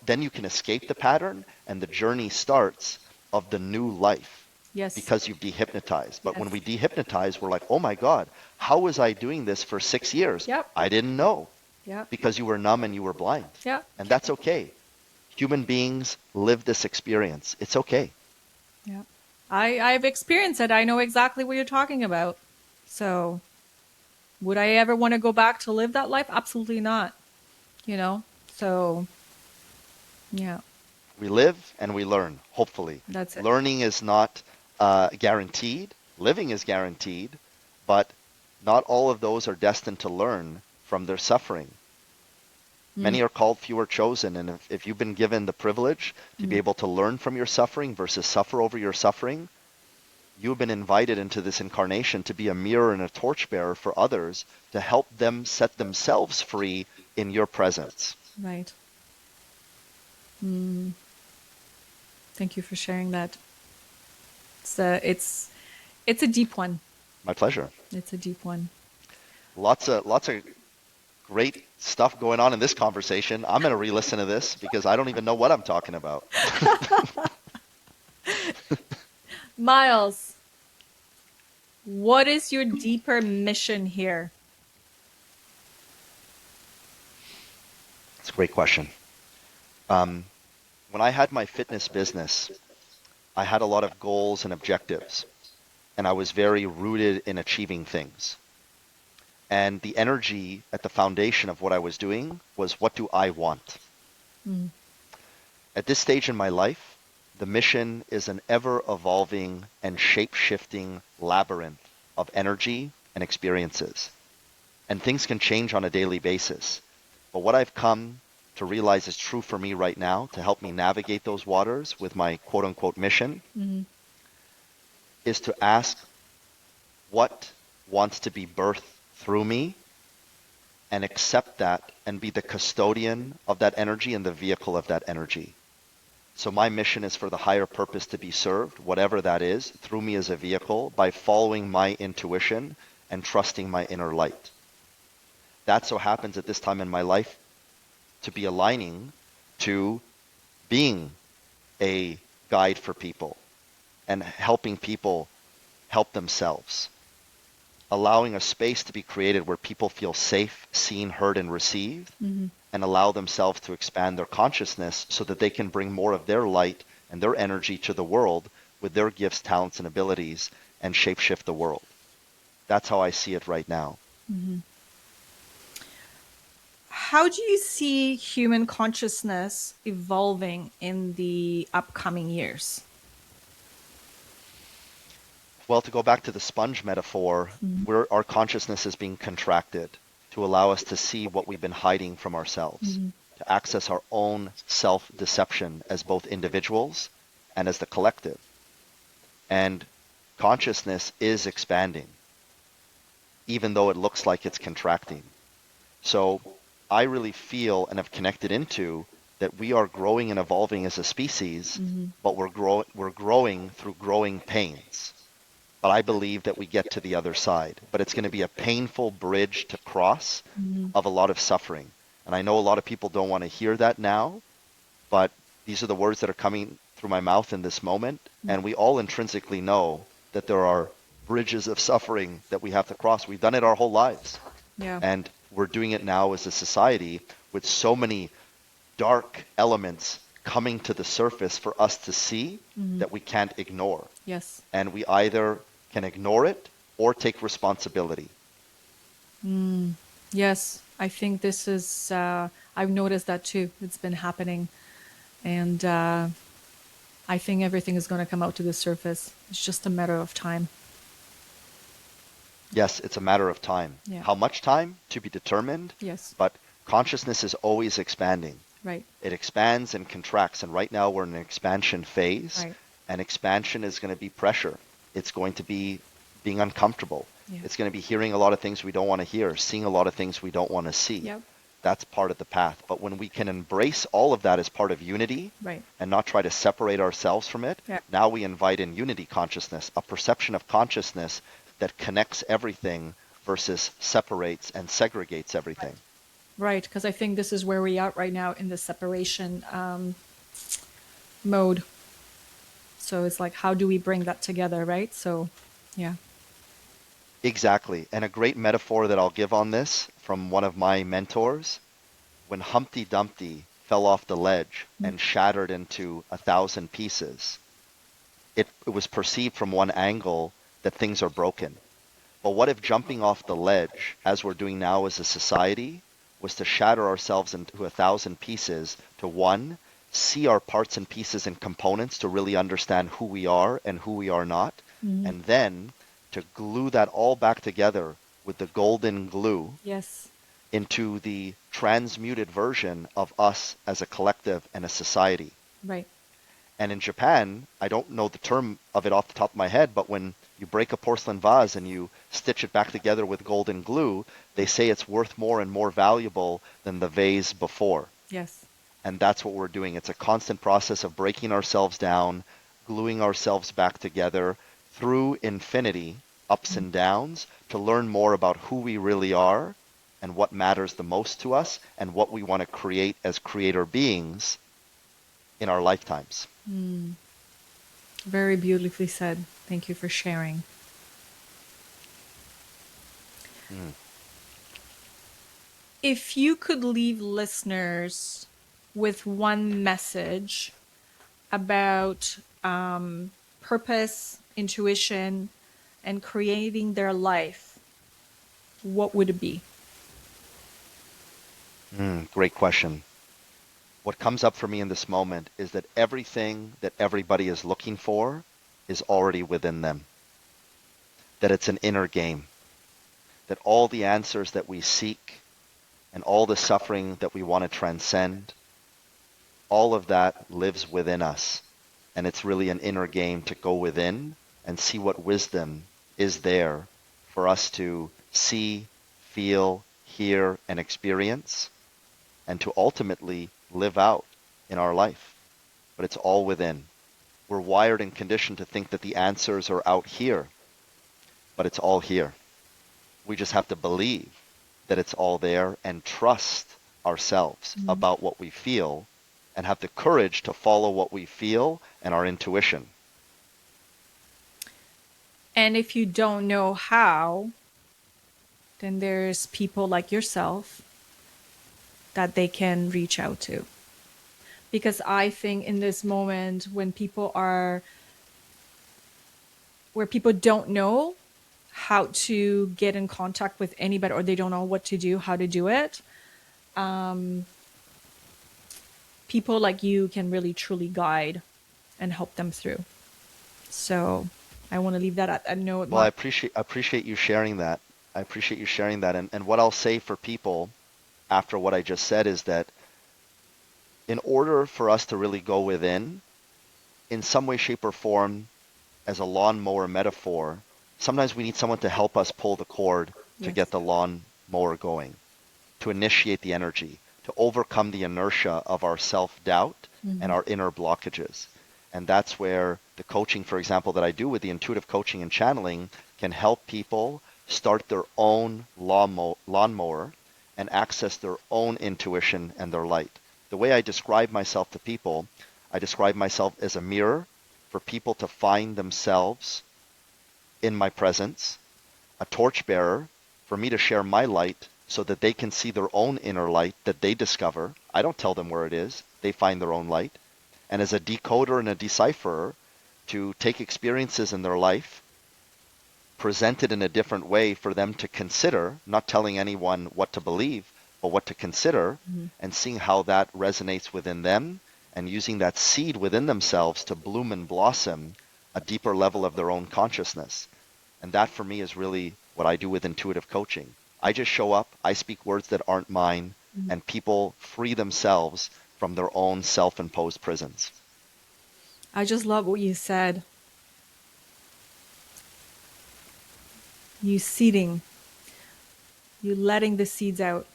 then you can escape the pattern and the journey starts of the new life Yes. because you've dehypnotized. But when Yes. we dehypnotize, we're like, oh my God, how was I doing this for 6 years? Yep. I didn't know Yep. because you were numb and you were blind. Yep. And that's okay. Human beings live this experience. It's okay. Yep. I've experienced it. I know exactly what you're talking about. So, would I ever want to go back to live that life? Absolutely not. You know? So, yeah. We live and we learn, hopefully. That's it. Learning is not guaranteed. Living is guaranteed, but not all of those are destined to learn from their suffering. Mm, Many are called, few are chosen. And if you've been given the privilege to be mm, able to learn from your suffering versus suffer over your suffering, you've been invited into this incarnation to be a mirror and a torchbearer for others to help them set themselves free in your presence. right. Mm, thank you for sharing that. It's a deep one. My pleasure. It's a deep one. Lots of great stuff going on in this conversation. I'm going to re-listen to this because I don't even know what I'm talking about. Miles, what is your deeper mission here? It's a great question. When I had my fitness business, I had a lot of goals and objectives, and I was very rooted in achieving things. And the energy at the foundation of what I was doing was, what do I want? Mm, At this stage in my life, the mission is an ever-evolving and shape-shifting labyrinth of energy and experiences. And things can change on a daily basis. But what I've come to realize is true for me right now to help me navigate those waters with my quote-unquote mission mm, is to ask what wants to be birthed through me and accept that and be the custodian of that energy and the vehicle of that energy. So my mission is for the higher purpose to be served, whatever that is, through me as a vehicle by following my intuition and trusting my inner light. That so happens at this time in my life to be aligning to being a guide for people and helping people help themselves. Allowing a space to be created where people feel safe, seen, heard, and received, mm-hmm. and allow themselves to expand their consciousness so that they can bring more of their light and their energy to the world with their gifts, talents, and abilities and shapeshift the world. That's how I see it right now. Mm-hmm. How do you see human consciousness evolving in the upcoming years? Well, to go back to the sponge metaphor, Mm-hmm. our consciousness is being contracted to allow us to see what we've been hiding from ourselves, Mm-hmm. to access our own self-deception as both individuals and as the collective. And consciousness is expanding, even though it looks like it's contracting. So I really feel and have connected into that we are growing and evolving as a species, Mm-hmm. but we're growing through growing pains. But I believe that we get to the other side. But it's going to be a painful bridge to cross Mm-hmm. of a lot of suffering. And I know a lot of people don't want to hear that now, but these are the words that are coming through my mouth in this moment. And we all intrinsically know that there are bridges of suffering that we have to cross. We've done it our whole lives. Yeah. And we're doing it now as a society with so many dark elements coming to the surface for us to see Mm-hmm. that we can't ignore. Yes. And we either can ignore it or take responsibility. Mm. Yes. I think this is, I've noticed that too. It's been happening. And I think everything is going to come out to the surface. It's just a matter of time. Yes, it's a matter of time. Yeah. How much time? To be determined. Yes. But consciousness is always expanding. Right. It expands and contracts. And right now we're in an expansion phase. Right. And expansion is going to be pressure. It's going to be being uncomfortable. Yeah. It's going to be hearing a lot of things we don't want to hear, seeing a lot of things we don't want to see. Yep. That's part of the path. But when we can embrace all of that as part of unity Right. and not try to separate ourselves from it, Yeah. now we invite in unity consciousness, a perception of consciousness that connects everything versus separates and segregates everything. Right. Because I think this is where we are right now in the separation mode. So it's like, how do we bring that together, right? So, yeah. Exactly. And a great metaphor that I'll give on this from one of my mentors, when Humpty Dumpty fell off the ledge and shattered into 1,000 pieces, it was perceived from one angle that things are broken. But what if jumping off the ledge, as we're doing now as a society, was to shatter ourselves into 1,000 pieces to one, see our parts and pieces and components to really understand who we are and who we are not, Mm. and then to glue that all back together with the golden glue Yes. into the transmuted version of us as a collective and a society. Right. And in Japan, I don't know the term of it off the top of my head, but when you break a porcelain vase and you stitch it back together with golden glue, they say it's worth more and more valuable than the vase before. Yes. And that's what we're doing. It's a constant process of breaking ourselves down, gluing ourselves back together through infinity, ups and downs, to learn more about who we really are and what matters the most to us and what we want to create as creator beings in our lifetimes. Mm. Very beautifully said. Thank you for sharing. Mm. If you could leave listeners with one message about purpose, intuition, and creating their life, what would it be? Great question. What comes up for me in this moment is that everything that everybody is looking for is already within them, that it's an inner game, that all the answers that we seek and all the suffering that we want to transcend, all of that lives within us. And it's really an inner game to go within and see what wisdom is there for us to see, feel, hear, and experience, and to ultimately live out in our life. But it's all within. We're wired and conditioned to think that the answers are out here, but it's all here. We just have to believe that it's all there and trust ourselves Mm. about what we feel and have the courage to follow what we feel and our intuition. And if you don't know how, then there's people like yourself that they can reach out to. Because I think in this moment where people don't know how to get in contact with anybody, or they don't know what to do, how to do it, people like you can really truly guide and help them through. So I want to leave that at a note. Well, I appreciate you sharing that. I appreciate you sharing that. And what I'll say for people after what I just said is that in order for us to really go within, in some way, shape, or form, as a lawnmower metaphor, sometimes we need someone to help us pull the cord to Yes. get the lawnmower going, to initiate the energy, to overcome the inertia of our self-doubt and Mm-hmm. our inner blockages. And that's where the coaching, for example, that I do with the intuitive coaching and channeling can help people start their own lawnmower and access their own intuition and their light. The way I describe myself to people, I describe myself as a mirror for people to find themselves in my presence, a torchbearer for me to share my light so that they can see their own inner light that they discover. I don't tell them where it is, they find their own light. And as a decoder and a decipherer, to take experiences in their life, present it in a different way for them to consider, not telling anyone what to believe, but what to consider, Mm-hmm. and seeing how that resonates within them, and using that seed within themselves to bloom and blossom a deeper level of their own consciousness. And that for me is really what I do with intuitive coaching. I just show up, I speak words that aren't mine, Mm-hmm. and people free themselves from their own self-imposed prisons. I just love what you said. You seeding, you letting the seeds out,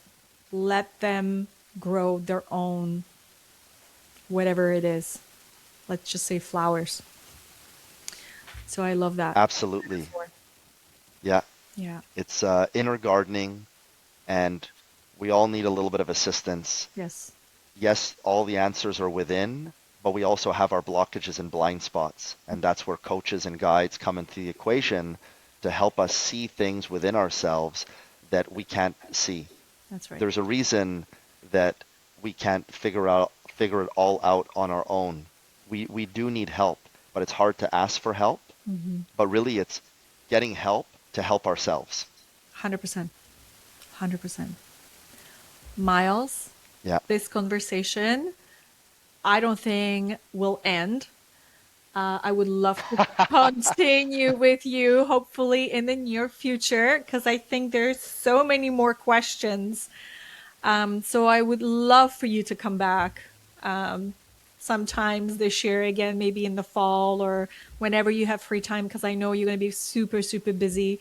let them grow their own, whatever it is. Let's just say flowers. So I love that Absolutely. metaphor. Yeah. Yeah. It's inner gardening, and we all need a little bit of assistance. Yes. Yes, all the answers are within, but we also have our blockages and blind spots. And that's where coaches and guides come into the equation to help us see things within ourselves that we can't see. That's right. There's a reason that we can't figure it all out on our own. We do need help, but it's hard to ask for help. Mm-hmm. But really it's getting help to help ourselves. 100%. 100%. Miles, Yeah. this conversation I don't think will end. I would love to continue with you, hopefully in the near future, because I think there's so many more questions. So I would love for you to come back sometimes this year again, maybe in the fall or whenever you have free time, because I know you're going to be super, super busy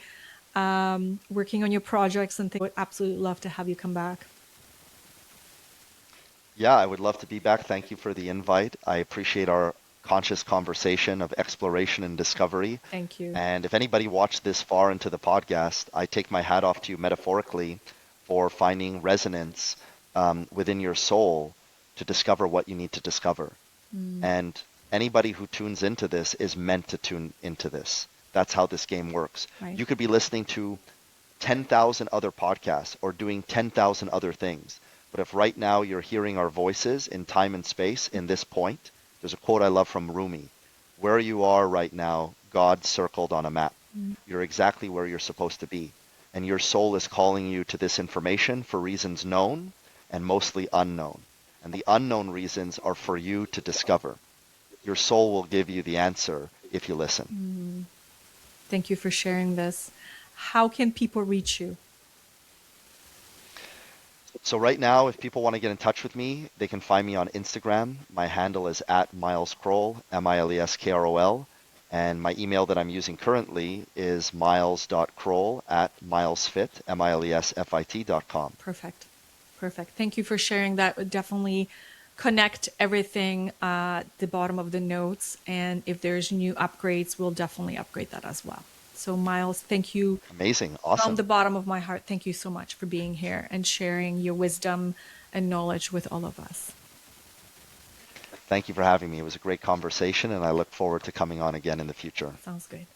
working on your projects and things. I would absolutely love to have you come back. Yeah, I would love to be back. Thank you for the invite. I appreciate our conscious conversation of exploration and discovery. Thank you. And if anybody watched this far into the podcast, I take my hat off to you metaphorically for finding resonance within your soul to discover what you need to discover. And anybody who tunes into this is meant to tune into this. That's how this game works. Right. You could be listening to 10,000 other podcasts or doing 10,000 other things. But if right now you're hearing our voices in time and space in this point, there's a quote I love from Rumi. Where you are right now, God circled on a map. You're exactly where you're supposed to be. And your soul is calling you to this information for reasons known and mostly unknown. And the unknown reasons are for you to discover. Your soul will give you the answer if you listen. Thank you for sharing this. How can people reach you? So right now, if people want to get in touch with me, they can find me on Instagram. My handle is at Miles Kroll, Mileskrol. And my email that I'm using currently is miles.kroll@milesfit, milesfit.com. Perfect. Perfect. Thank you for sharing that. Would definitely connect everything at the bottom of the notes. And if there's new upgrades, we'll definitely upgrade that as well. So Miles, thank you Amazing. from Awesome. the bottom of my heart. Thank you so much for being here and sharing your wisdom and knowledge with all of us. Thank you for having me. It was a great conversation, and I look forward to coming on again in the future. Sounds good.